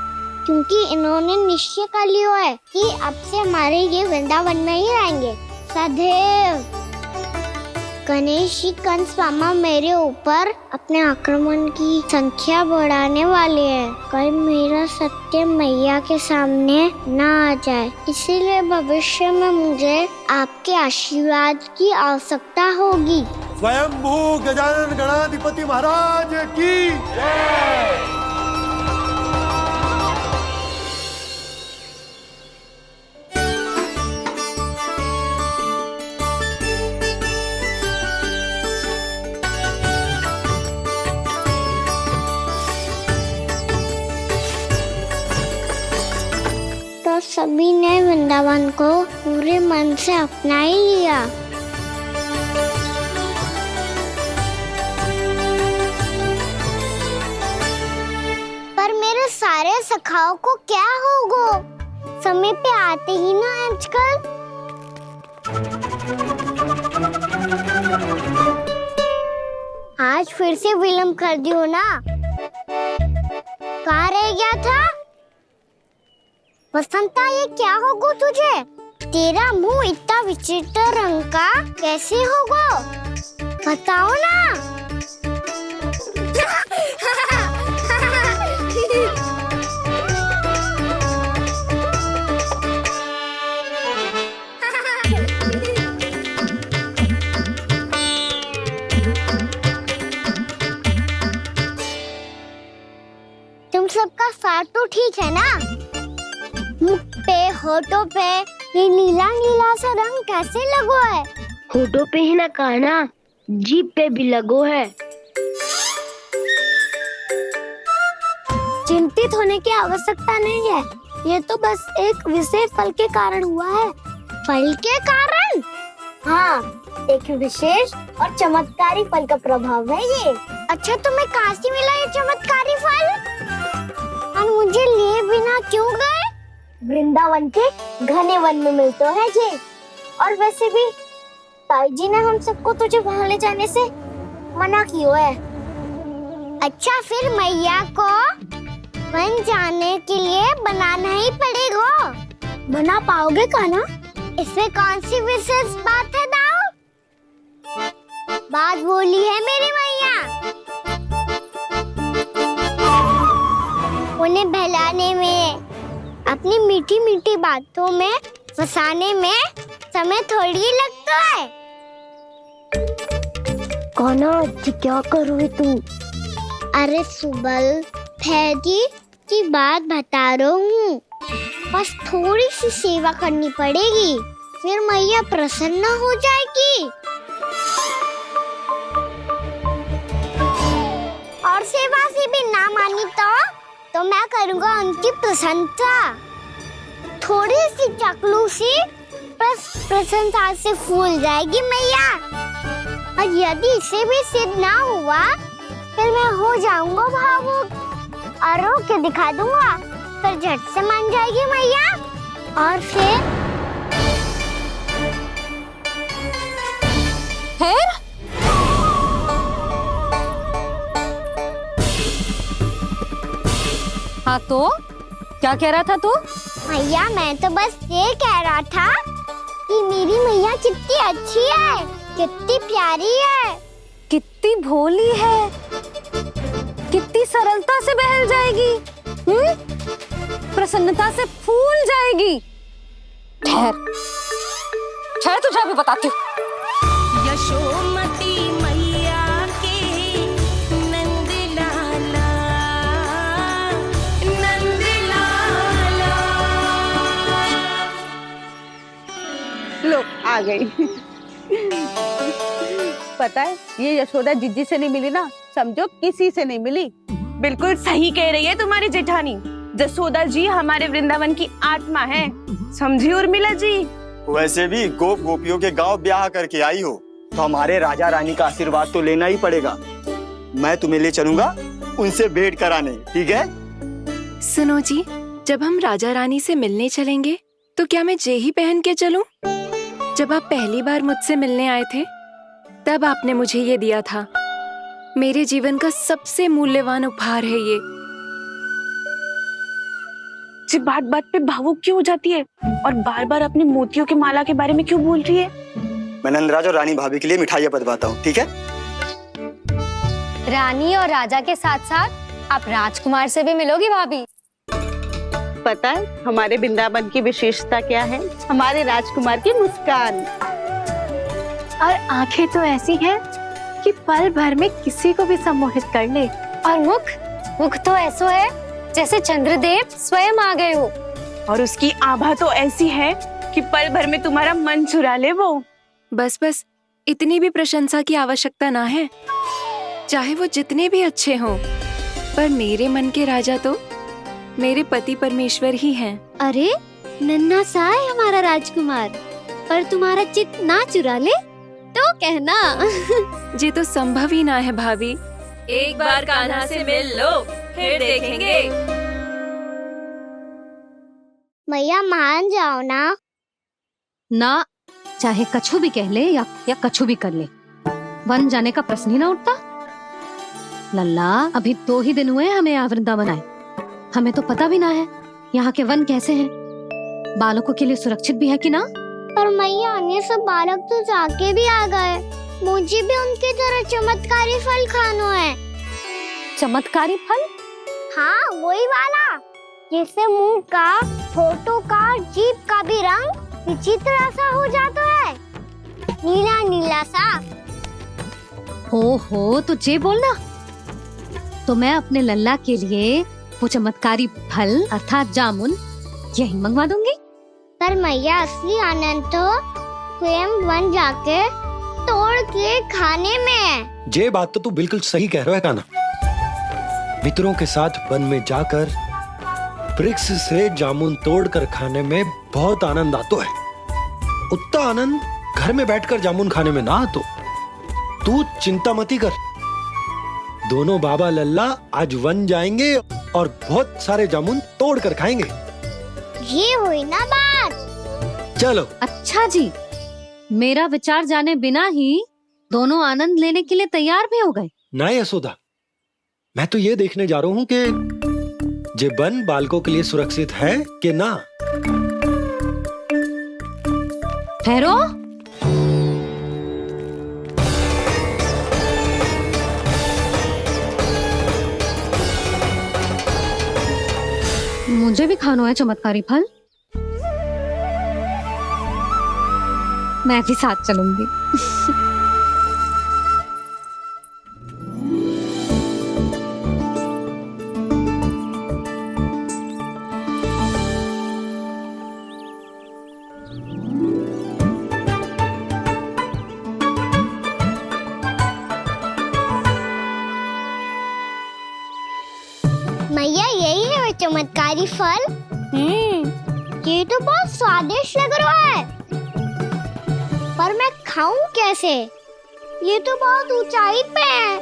क्योंकि इन्होंने निश्चय कर लिया है कि अब से हमारे ये वृंदावन में ही रहेंगे सदैव। गणेश जी कंस मामा मेरे ऊपर अपने आक्रमण की संख्या बढ़ाने वाले हैं। कहीं मेरा सत्य मैया के सामने ना आ जाए, इसीलिए भविष्य में मुझे आपके आशीर्वाद की आवश्यकता होगी। स्वयंभू गजानन गणाधिपति महाराज की जय। तो सभी ने वृंदावन को पूरे मन से अपना ही लिया। पर मेरे सारे सखाओं को क्या होगा? समय पे आते ही ना आजकल। आज फिर से विलम्ब कर दियो ना। कहाँ रह गया था? वसंता, ये क्या होगा तुझे? तेरा मुंह इतना विचित्र रंग का कैसे होगा? बताओ ना। तुम सबका साथ तो ठीक है ना? मुख पे, होठों पे ये नीला नीला सा रंग कैसे लगो है? होठों पे ही ना कान्हा, जीभ पे भी लगो है। चिंतित होने की आवश्यकता नहीं है। ये तो बस एक विशेष फल के कारण हुआ है। फल के कारण? हाँ, एक विशेष और चमत्कारी फल का प्रभाव है ये। अच्छा, तुम्हें कहाँ से मिला ये चमत्कारी फल? और मुझे लिए बिना क्यों गए? वृंदावन के घने वन में मिलते है ये। और वैसे भी ताई जी ने हम सबको तुझे वहाँ ले जाने से मना किया है। अच्छा, फिर मैया को वन जाने के लिए बनाना ही पड़ेगा। बना पाओगे कान्हा? इसमें कौन सी विशेष बात है दाऊ? बात बोली है मेरी मैया। उन्हें बहलाने में, अपनी मीठी मीठी बातों में फंसाने में समय थोड़ी लगता है। कान्हा जी, क्या करोगे तुम? अरे सुबल, फैदी की बात बता रहा हूँ। बस थोड़ी सी सेवा करनी पड़ेगी, फिर मैया प्रसन्न हो जाएगी। और सेवा से भी ना मानी तो मैं करूँगा उनकी प्रशंसा। थोड़ी सी चकलू सी प्रसन्नता से फूल जाएगी मैया। और यदि इसे भी सिद्ध ना हुआ फिर मैं हो जाऊंगा भावुक और रो के दिखा दूंगा, फिर झट से मान जाएगी मैया। और फिर हाँ तो क्या कह रहा था तू? मैया मैं तो बस ये कह रहा था कि मेरी मैया कितनी अच्छी है, कितनी प्यारी है, कितनी भोली है, कितनी सरलता से बहल जाएगी, प्रसन्नता से फूल जाएगी। ठहर ठहर, तुझे अभी बताती हूँ। यशोमती मैया के नंद लाला, नंद लाला। लो आ गई। पता है ये यशोदा जिज्जी से नहीं मिली ना, समझो किसी से नहीं मिली। बिल्कुल सही कह रही है तुम्हारी जेठानी। जसोदा जी हमारे वृंदावन की आत्मा है, समझी उर्मिला जी। वैसे भी गोप गोपियों के गांव ब्याह करके आई हो तो हमारे राजा रानी का आशीर्वाद तो लेना ही पड़ेगा। मैं तुम्हें ले चलूंगा उनसे भेंट कराने, ठीक है? सुनो जी, जब हम राजा रानी से मिलने चलेंगे तो क्या मैं जे ही पहन के चलूं? जब आप पहली बार मुझसे मिलने आए थे तब आपने मुझे ये दिया था। मेरे जीवन का सबसे मूल्यवान उपहार है ये। जी बात बात पे भावुक क्यों हो जाती है और बार बार अपनी मोतियों की माला के बारे में क्यों बोल रही है? मैं नंदराज और रानी भाभी के लिए मिठाइयाँ बंटवाता हूँ, ठीक है? रानी और राजा के साथ साथ आप राजकुमार से भी मिलोगी भाभी। पता है हमारे वृंदावन की विशेषता क्या है? हमारे राजकुमार की मुस्कान। और आंखें तो ऐसी हैं कि पल भर में किसी को भी सम्मोहित कर ले। और मुख तो ऐसा है जैसे चंद्रदेव स्वयं आ गए हो। और उसकी आभा तो ऐसी है कि पल भर में तुम्हारा मन चुरा ले वो। बस बस, इतनी भी प्रशंसा की आवश्यकता ना है। चाहे वो जितने भी अच्छे हों, पर मेरे मन के राजा तो मेरे पति परमेश्वर ही हैं। अरे नन्हा सा है हमारा राजकुमार, पर तुम्हारा चित्त ना चुरा ले तो कहना। ये तो संभव ही ना है भाभी। एक बार कान्हा से मिल लो, फिर देखेंगे। मैया मान जाओ ना। ना, चाहे कछु भी कह ले या कछु भी कर ले, वन जाने का प्रश्न ही ना उठता। लल्ला, अभी 2 ही दिन हुए हमें यहाँ वृंदावन आए, हमें तो पता भी ना है यहाँ के वन कैसे हैं, बालकों के लिए सुरक्षित भी है कि ना। पर मैया अन्य सब बालक तो जाके भी आ गए, मुझे भी उनके तरह चमत्कारी फल खाना है। चमत्कारी फल? हाँ वही वाला, जिससे मुंह का, होठों का, जीभ का भी रंग विचित्र सा हो जाता है, नीला नीला सा। हो तो जे बोलना, तो मैं अपने लल्ला के लिए वो चमत्कारी फल अर्थात जामुन यही मंगवा दूंगी। पर मैया असली आनंद तो स्वयं वन जाके तोड़ के खाने में है। ये बात तो तू बिल्कुल सही कह रहा है कान्हा। मित्रों के साथ वन में जाकर वृक्ष से जामुन तोड़कर खाने में बहुत आनंद आता है। उतना आनंद घर में बैठकर जामुन खाने में ना आतो। तू चिंता मती कर, दोनों बाबा लल्ला आज वन जाएंगे और बहुत सारे जामुन तोड़कर खाएंगे। ये हुई ना बात। चलो। अच्छा जी, मेरा विचार जाने बिना ही दोनों आनंद लेने के लिए तैयार भी हो गए। ना यशोदा, मैं तो ये देखने जा रहा हूँ कि ये वन बालकों के लिए सुरक्षित है कि ना। ठहरो, मुझे भी खाना है चमत्कारी फल, मैं भी साथ चलूंगी। मैया यही है वो चमत्कारी फल। ये तो बहुत स्वादिष्ट लग रहा है। पर मैं खाऊं कैसे? ये तो बहुत ऊंचाई पे है।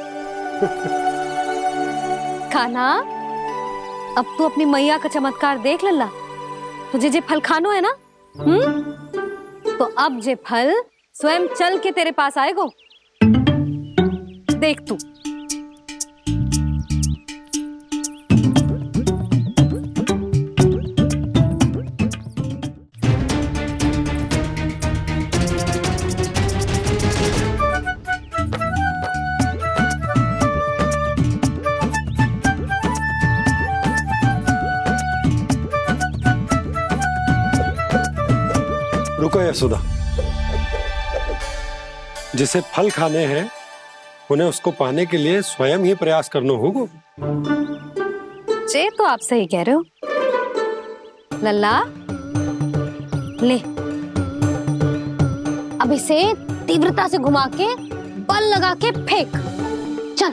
कान्हा, अब तू अपनी मैया का चमत्कार देख लल्ला। तुझे जे फल खानो है ना, तो अब जे फल स्वयं चल के तेरे पास आएगो। देख तू। रुको यशोदा, जिसे फल खाने हैं उन्हें उसको पाने के लिए स्वयं ही प्रयास करना होगा। जे तो आप सही कह रहे हो लल्ला। ले, अब इसे तीव्रता से घुमा के बल लगा के फेंक। चल।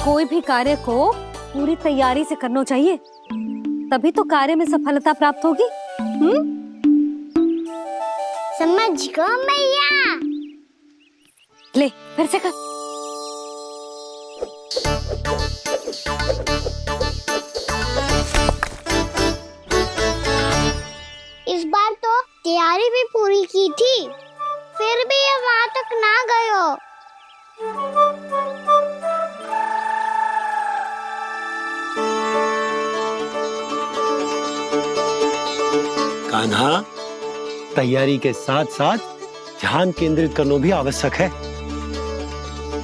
कोई भी कार्य को पूरी तैयारी से करना चाहिए, तभी तो कार्य में सफलता प्राप्त होगी। समझ गो मैया। ले, फिर से कर। इस बार तो तैयारी भी पूरी की थी, फिर भी ये वहां तक ना गए हो। कान्हा, तैयारी के साथ साथ ध्यान केंद्रित करना भी आवश्यक है,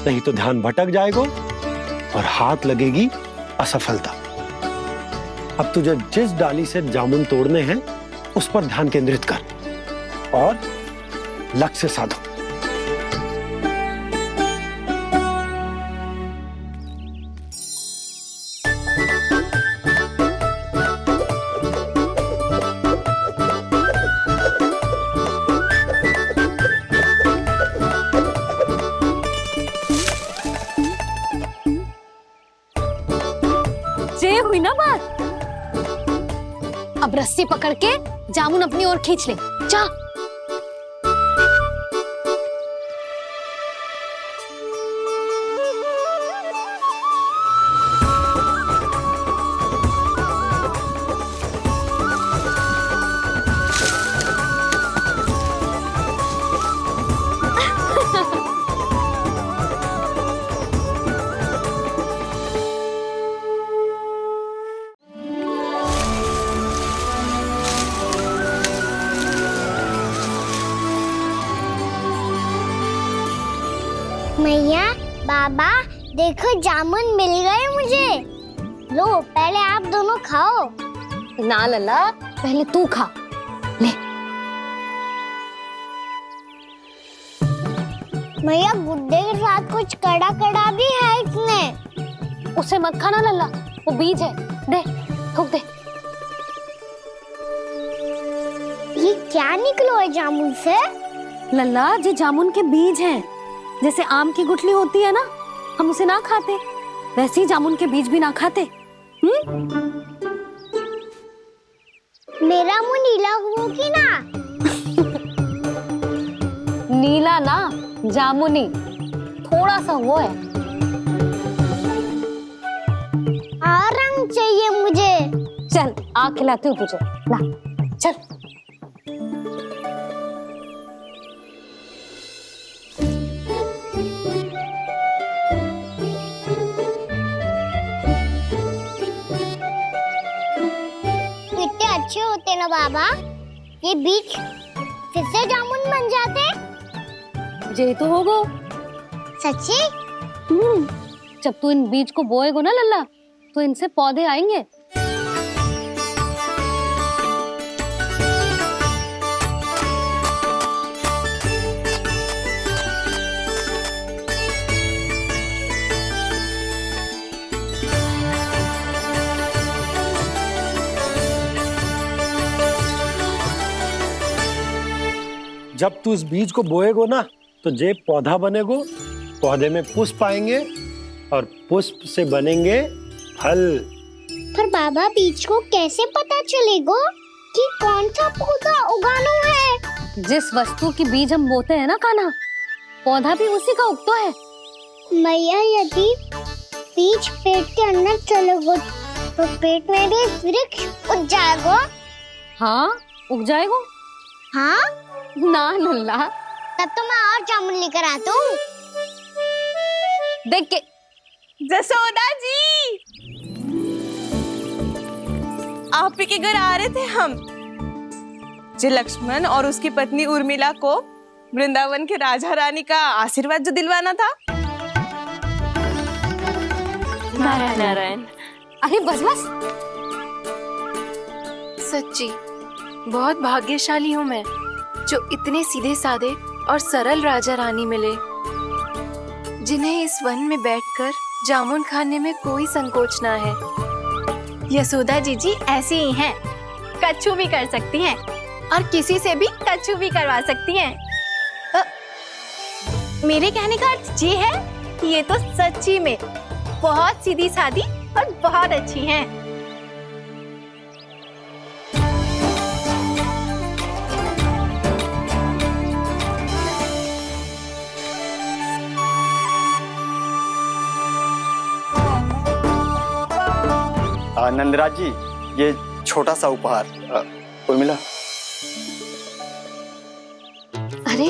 नहीं तो ध्यान भटक जाएगा और हाथ लगेगी असफलता। अब तुझे जिस डाली से जामुन तोड़ने हैं उस पर ध्यान केंद्रित कर और लक्ष्य साधो। हुई ना बात। अब रस्सी पकड़ के जामुन अपनी ओर खींच ले। जा। मैया, बाबा, देखो जामुन मिल गए मुझे। लो, पहले आप दोनों खाओ। ना लल्ला, पहले तू खा। ले। मैया, गुड्डे के साथ कुछ कड़ा कड़ा भी है इसमें। उसे मत खाना लल्ला, वो बीज है। दे, थूक दे। ये क्या निकलो है जामुन से? लल्ला, ये जामुन के बीज हैं। जैसे आम की गुठली होती है ना, हम उसे ना खाते, वैसे ही जामुन के बीज भी ना खाते। मेरा मुंह नीला हुआ कि ना? नीला ना, जामुनी। थोड़ा सा वो है। और रंग चाहिए मुझे। चल, आ खिलाती हूँ तुझे। ला, चल। अच्छे होते ना बाबा, ये बीज फिर से जामुन बन जाते। जे तो होगो। सच्ची? जब तू इन बीज को बोएगो ना लल्ला, तो इनसे पौधे आएंगे। जब तू इस बीज को बोएगो ना, तो जे पौधा बनेगो, पौधे में पुष्प आएंगे और पुष्प से बनेंगे फल। पर बाबा बीज को कैसे पता चलेगा कि कौन सा पौधा उगाना है? जिस वस्तु की बीज हम बोते हैं ना कान्हा, पौधा भी उसी का उगता है। मैया यदि बीज पेट के अंदर चलेगा तो पेट में भी वृक्ष उग जाएगा। हाँ उग जाएगा। हाँ ना नल्ला, तब तो मैं और जामुन लेकर आता हूँ। देख के जसोदा जी, आप ही के घर आ रहे थे हम। जो लक्ष्मण और उसकी पत्नी उर्मिला को वृंदावन के राजा रानी का आशीर्वाद जो दिलवाना था। नारायण नारायण। अरे बस बस। सच्ची बहुत भाग्यशाली हूँ मैं, जो इतने सीधे साधे और सरल राजा रानी मिले, जिन्हें इस वन में बैठकर जामुन खाने में कोई संकोच ना है। यशोदा जीजी ऐसी ही हैं, कच्छू भी कर सकती हैं और किसी से भी कच्छू भी करवा सकती हैं। मेरे कहने का अर्थ ये है कि ये तो सच्ची में बहुत सीधी सादी और बहुत अच्छी हैं। नंदराज जी, ये छोटा सा उपहार। उर्मिला। अरे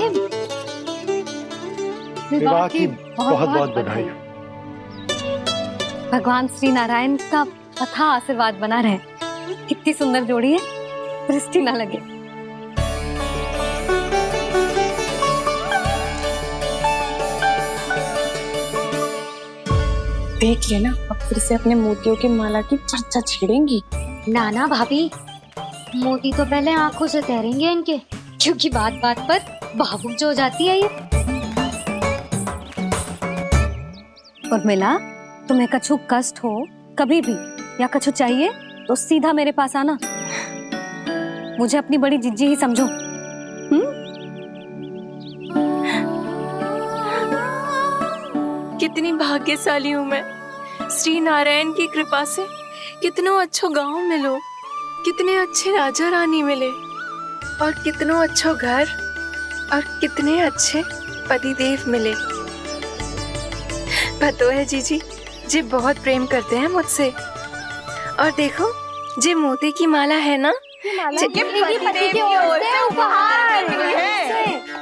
विवाह की बहुत बहुत बधाई। भगवान श्री नारायण का अथाह आशीर्वाद बना रहे। कितनी सुंदर जोड़ी है, दृष्टि ना लगे। देख लेना, अब फिर से अपने मोतियों की माला की चर्चा छेड़ेंगी। नाना भाभी, मोती तो पहले आंखों से तैरेंगे इनके, क्योंकि बात बात पर भावुक जो हो जाती है ये। उर्मिला, तुम्हें कछु कष्ट हो कभी भी या कछु चाहिए तो सीधा मेरे पास आना। मुझे अपनी बड़ी जिज्जी ही समझो। कितनी भाग्यशाली हूँ मैं, श्री नारायण की कृपा से कितनों अच्छो गांव मिलो, कितने अच्छे राजा रानी मिले, और कितनों अच्छो घर और कितने अच्छे पतिदेव मिले। पतो है जीजी, जी बहुत प्रेम करते हैं मुझसे। और देखो, जे मोती की माला है ना, पति की ओर से उपहार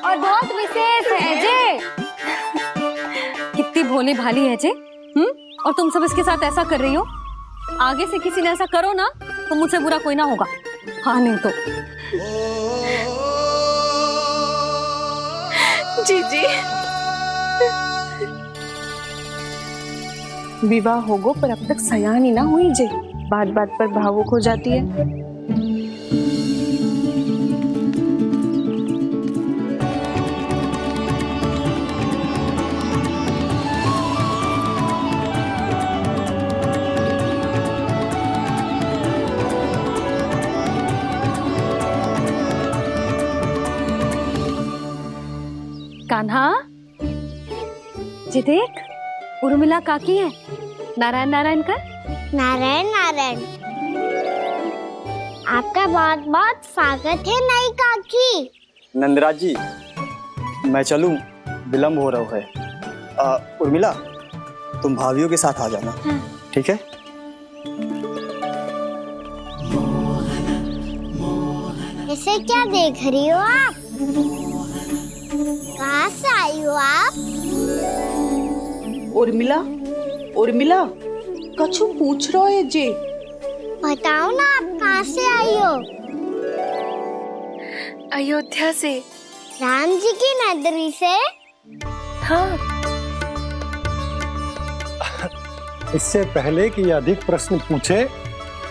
और बहुत विशेष है जे। कितनी भोली भाली है जे। और तुम सब इसके साथ ऐसा कर रही हो। आगे से किसी ने ऐसा करो ना तो मुझसे बुरा कोई ना होगा। हाँ नहीं तो जीजी, विवाह होगो पर अब तक सयान ही ना हुई जे, बात बात पर भावुक हो जाती है। कान्हा जी, देख उर्मिला काकी है। नारायण नारायण कर। नारायण नारायण। आपका बहुत बहुत स्वागत है नई काकी। नंदराज जी, मैं चलूं, विलंब हो रहा है। उर्मिला, तुम भाभियों के साथ आ जाना। हाँ। ठीक है। इसे क्या देख रही हो आप? कहाँ से आई हो आप? उर्मिला, उर्मिला, कछु पूछ रहा है जे। बताओ ना, आप कहाँ से आई हो? अयोध्या से। राम जी की नगरी से? हाँ। इससे पहले कि अधिक प्रश्न पूछे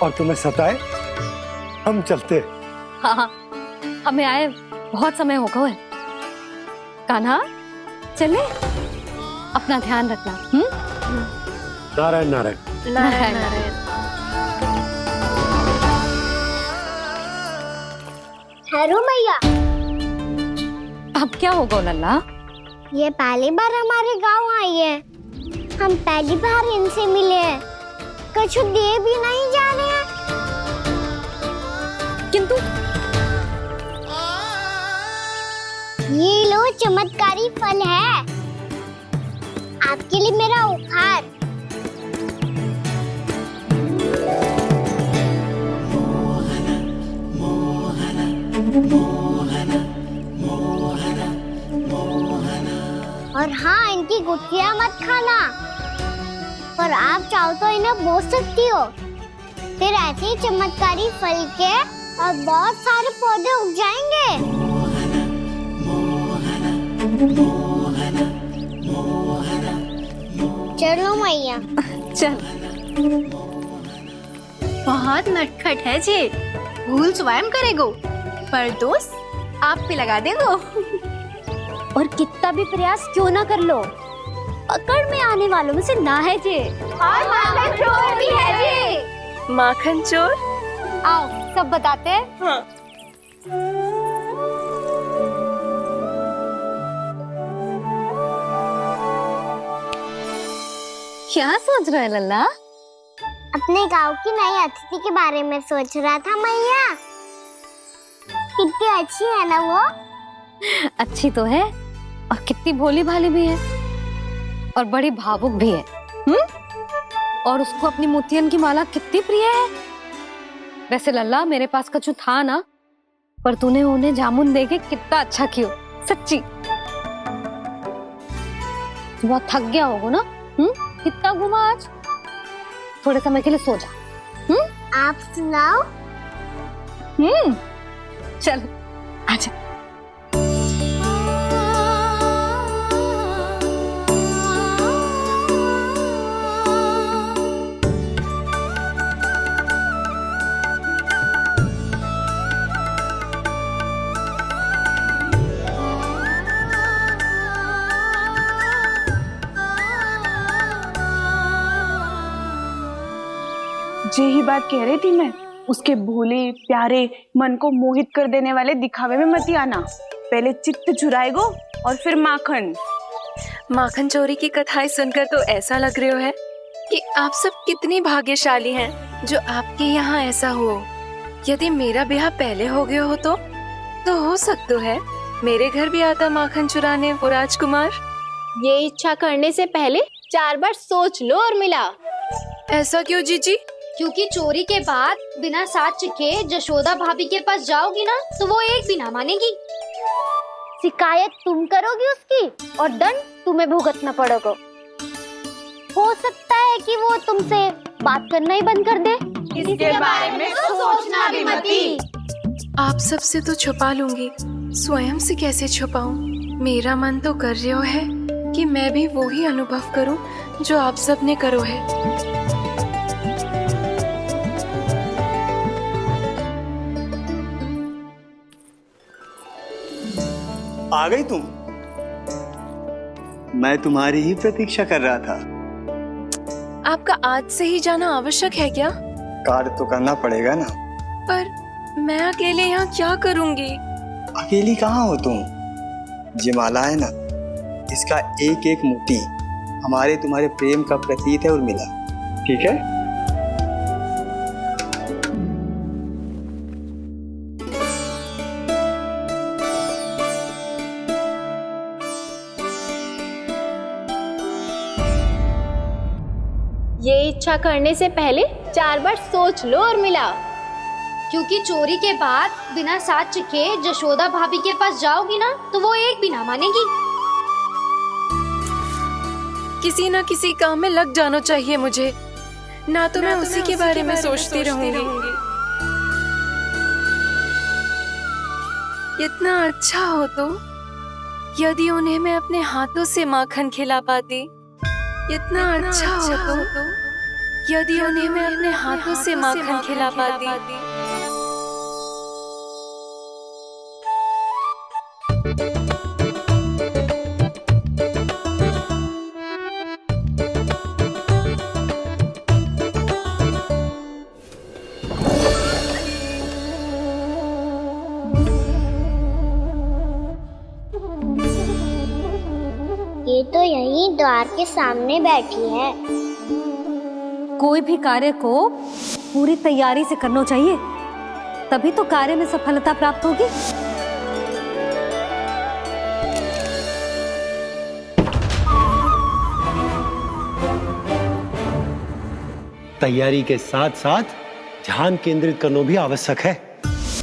और तुम्हें सताए, हम चलते। हाँ, हमें आए बहुत समय हो गया है। कान्हा चले, अपना ध्यान रखना। नारायण नारायण। नारायण नारायण। हेलो मैया। अब क्या होगा लल्ला? ये पहली बार हमारे गांव आई है। हम पहली बार इनसे मिले हैं, कुछ दे भी नहीं जा रहे हैं। किंतु ये लो चमत्कारी फल है, आपके लिए मेरा उपहार। और हाँ, इनकी गुठलियां मत खाना, और आप चाहो तो इन्हें बो सकती हो, फिर ऐसे ही चमत्कारी फल के और बहुत सारे पौधे उग जाएंगे। चलो मैया। चल। बहुत नटखट है जे, भूल स्वयं करेगो, पर दोस्त आप पे लगा देगो। और कितना भी प्रयास क्यों ना कर लो, पकड़ में आने वालों में से ना है जे। और माखन चोर भी है जे। माखन चोर? आओ सब बताते हैं। हाँ। क्या सोच रहे लल्ला? अपने गांव की नई अतिथि के बारे में सोच रहा था मैया। कितनी अच्छी है ना वो? अच्छी तो है, और कितनी भोली भाली भी है, और बड़ी भावुक भी है। और उसको अपनी मोतियन की माला कितनी प्रिय है। वैसे लल्ला, मेरे पास कछु था ना, पर तूने उन्हें जामुन देके कितना अच्छा किया, सच्ची। बहुत थक गया होगा ना? कितना घुमा आज, थोड़े समय के लिए सो जा। आप सुनाओ। चल आजा। यही बात कह रही थी मैं, उसके भोले प्यारे मन को मोहित कर देने वाले दिखावे में मत आना। पहले चित्त चुराएगो और फिर माखन। माखन चोरी की कथाएं सुनकर तो ऐसा लग रहा है कि आप सब कितनी भाग्यशाली हैं जो आपके यहाँ ऐसा हो। यदि मेरा ब्याह पहले हो गया हो तो हो सकता है मेरे घर भी आता माखन चुराने वो राजकुमार। ये इच्छा करने से पहले 4 बार सोच लो और मिला। ऐसा क्यों जीजी? क्योंकि चोरी के बाद बिना साक्ष्य के जशोदा भाभी के पास जाओगी ना, तो वो एक भी ना मानेगी। शिकायत तुम करोगी उसकी, और दंड तुम्हें भुगतना पड़ेगा। हो सकता है कि वो तुमसे बात करना ही बंद कर दे। इसके बारे में तो सोचना भी मती। आप सबसे तो छुपा लूंगी, स्वयं से कैसे छुपाऊं? मेरा मन तो कर रहा है कि मैं भी वो ही अनुभव करूं जो आप सब ने करो है। आ गई तुम? मैं तुम्हारी ही प्रतीक्षा कर रहा था। आपका आज से ही जाना आवश्यक है क्या? कार्य तो करना पड़ेगा ना। पर मैं अकेले यहाँ क्या करूँगी? अकेली कहाँ हो तुम? ये माला है ना, इसका एक एक मोती हमारे तुम्हारे प्रेम का प्रतीक है उर्मिला, ठीक है? ये इच्छा करने से पहले 4 बार सोच लो और मिला। क्योंकि चोरी के बाद बिना साक्ष्य के जशोदा भाभी के पास जाओगी ना, तो वो एक भी ना मानेगी। किसी ना किसी काम में लग जाना चाहिए मुझे, ना तो मैं उसी के बारे में सोचती रहूंगी। इतना अच्छा हो तो यदि उन्हें मैं अपने हाथों से माखन खिला पाती। इतना अच्छा हो तो यदि उन्हें मैं अपने हाथों से माखन खिला पाती। ये तो यहीं द्वार के सामने बैठी है। कोई भी कार्य को पूरी तैयारी से करना चाहिए, तभी तो कार्य में सफलता प्राप्त होगी। तैयारी के साथ साथ ध्यान केंद्रित करना भी आवश्यक है,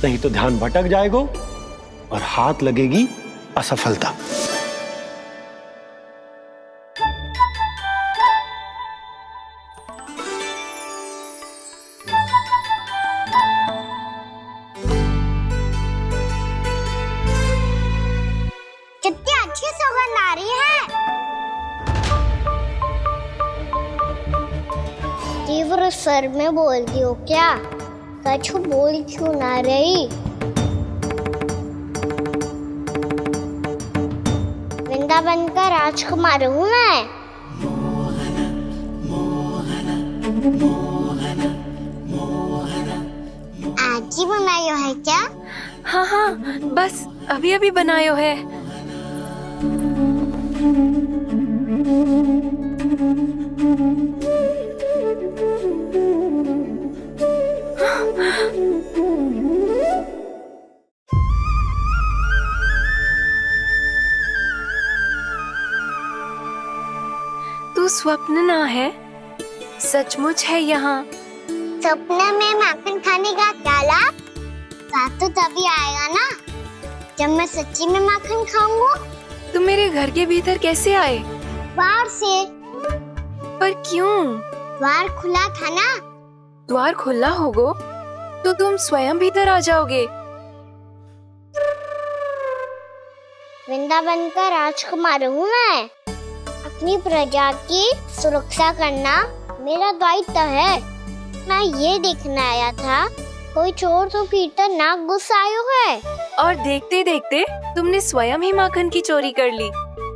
नहीं तो ध्यान भटक जाएगा और हाथ लगेगी असफलता। कितनी अच्छी सुगंध आ रही है। तीव्र स्वर में बोलती हो क्या? कछु बोल क्यों ना रही? वृंदावन का राजकुमार हूँ मैं। आज ही बनायो है क्या? हाँ हाँ, बस अभी अभी बनायो है। तू स्वप्न ना है, सचमुच है यहाँ। सपने में माखन खाने का क्या लाभ? स्वाद तो तभी आएगा ना जब मैं सच्ची में माखन खाऊंगा। तुम मेरे घर के भीतर कैसे आए? बाहर से। पर क्यों? द्वार खुला था ना। द्वार खुला होगा तो तुम स्वयं भीतर आ जाओगे। वृंदावन का राजकुमार हूँ मैं। अपनी प्रजा की सुरक्षा करना मेरा दायित्व है। मैं ये देखने आया था कोई चोर तो भीतर ना घुस आयो है। और देखते देखते तुमने स्वयं ही माखन की चोरी कर ली।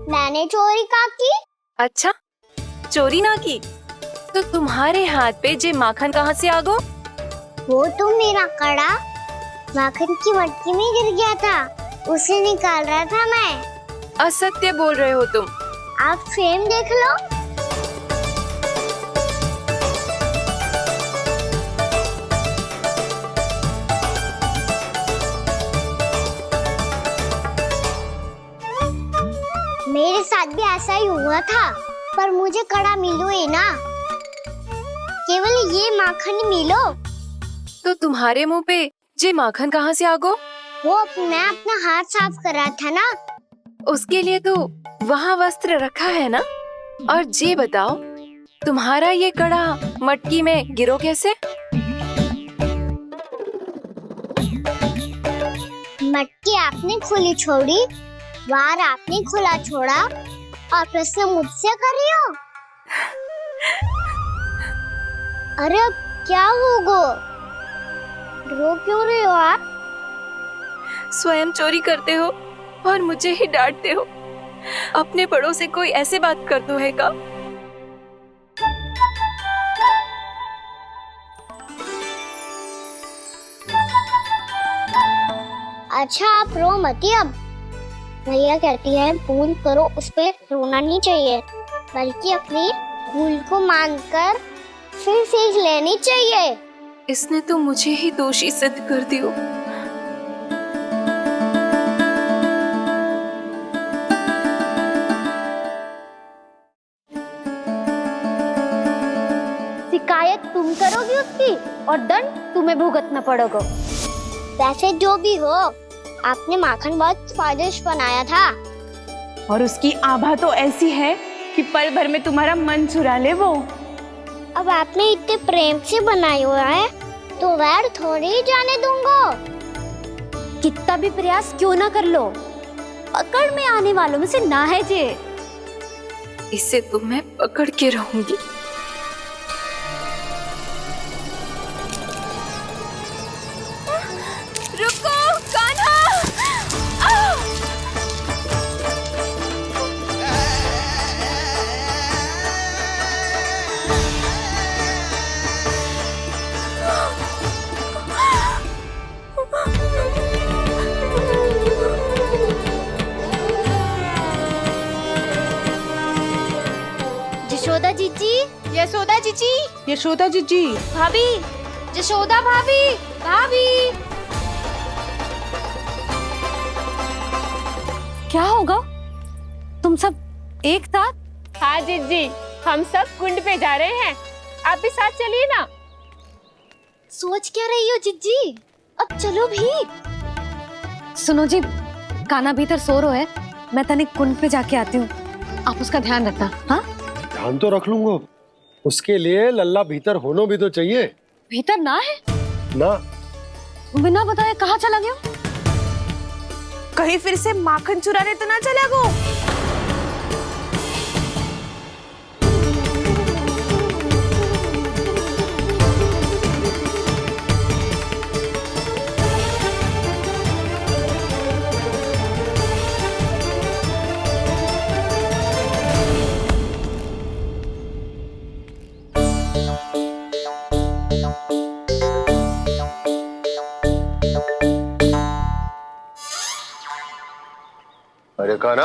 मैंने चोरी का की? अच्छा, चोरी ना की तो तुम्हारे हाथ पे जे माखन कहाँ से आ गो? वो तो मेरा कड़ा माखन की मटकी में गिर गया था, उसे निकाल रहा था मैं। असत्य बोल रहे हो तुम। आप स्वयं देख लो। मेरे साथ भी ऐसा ही हुआ था, पर मुझे कड़ा मिलो ही ना, केवल ये माखन मिलो। तो तुम्हारे मुंह पे जे माखन कहाँ से आ गो? वो मैं अपना हाथ साफ कर रहा था ना। उसके लिए तो वहाँ वस्त्र रखा है ना। और जे बताओ, तुम्हारा ये कड़ा मटकी में गिरो कैसे? मटकी आपने खुली छोड़ी, द्वार आपने खुला छोड़ा और प्रश्न मुझसे कर रही हो? अरे अब क्या होगा? रो क्यों रहे हो आप? स्वयं चोरी करते हो और मुझे ही डांटते हो। अपने बड़ों से कोई ऐसे बात कर दो है का? अच्छा, आप रो मती। अब भैया कहती है भूल करो, उस पे रोना नहीं चाहिए, बल्कि अपनी भूल को मानकर फिर सीख लेनी चाहिए। इसने तो मुझे ही दोषी सिद्ध कर दियो। शिकायत तुम करोगी उसकी और दंड तुम्हें भुगतना पड़ेगा। वैसे जो भी हो, आपने माखन बहुत स्वादिष्ट बनाया था। और उसकी आभा तो ऐसी है कि पल भर में तुम्हारा मन चुरा ले वो। अब आपने इतने प्रेम से बनाया हुआ है तो वैर थोड़ी ही जाने दूंगा। कितना भी प्रयास क्यों ना कर लो, पकड़ में आने वालों में से ना है जे। इसे तो मैं पकड़ के रहूंगी। रुको कान्हा! जसोदा जीजी, यशोदा जीजी, भाभी, जशोदा भाभी, भाभी। क्या होगा? तुम सब एक साथ? हाँ जीजी, हम सब कुंड पे जा रहे हैं, आप भी साथ चलिए ना। सोच क्या रही हो जिज्जी? अब चलो भी। सुनो जी, काना भीतर सो रहा है, मैं तनिक कुंड पे जाके आती हूँ, आप उसका ध्यान रखना। हाँ, ध्यान तो रख लूंगा, उसके लिए लल्ला भीतर होना भी तो चाहिए। भीतर ना है ना, बिना बताए कहाँ चला गया? कहीं फिर से माखन चुराने तो ना चला गो। अरे काना,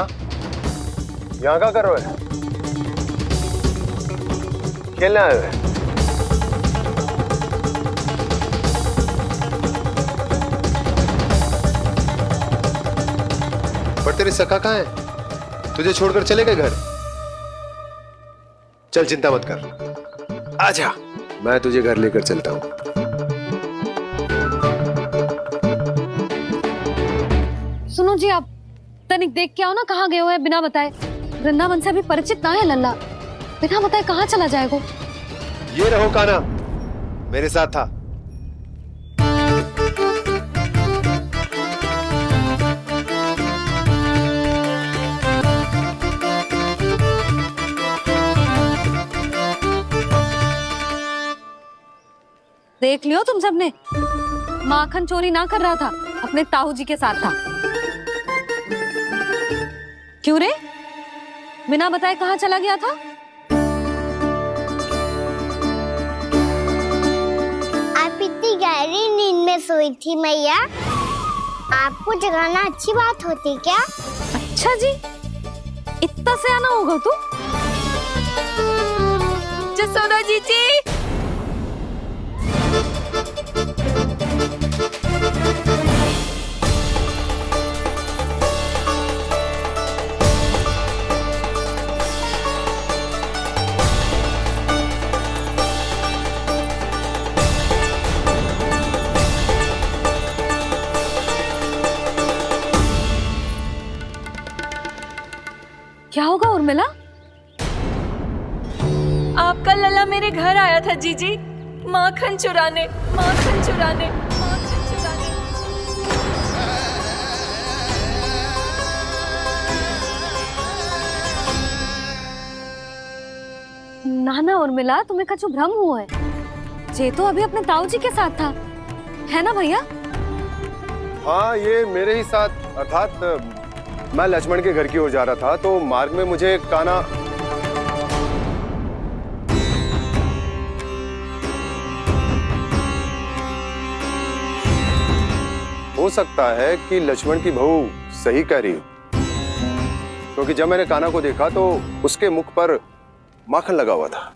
यहाँ क्या कर रहे हो? खेलने आए हुए? पर तेरे सखा कहाँ है? तुझे छोड़कर चले गए घर? चल चिंता मत कर, आजा, मैं तुझे घर लेकर चलता हूँ। सुनो जी, आप तनिक देख के आओ ना, कहाँ गए हुए हैं बिना बताए। वृंदावन से अभी परिचित ना है लल्ला, बिना बताए कहाँ चला जाएगा? ये रहो काना, मेरे साथ था। देख लियो तुम सबने, माखन चोरी ना कर रहा था, अपने ताऊ जी के साथ था। क्यों रे, बिना बताए कहाँ चला गया था? आप इतनी गहरी नींद में सोई थी मैया, आपको जगाना अच्छी बात होती क्या? अच्छा जी, इतना सयाना होगा तू? जसोदा जीजी, क्या होगा उर्मिला? आपका लल्ला मेरे घर आया था जीजी, माखन चुराने, माखन चुराने, माखन चुराने। ना ना उर्मिला, तुम्हें कछु भ्रम हुआ है, जे तो अभी अपने ताऊ जी के साथ था, है ना भैया? हाँ, ये मेरे ही साथ, अर्थात मैं लक्ष्मण के घर की ओर जा रहा था, तो मार्ग में मुझे काना हो सकता है कि लक्ष्मण की बहू सही कह रही हो, क्योंकि जब मैंने काना को देखा तो उसके मुख पर माखन लगा हुआ था।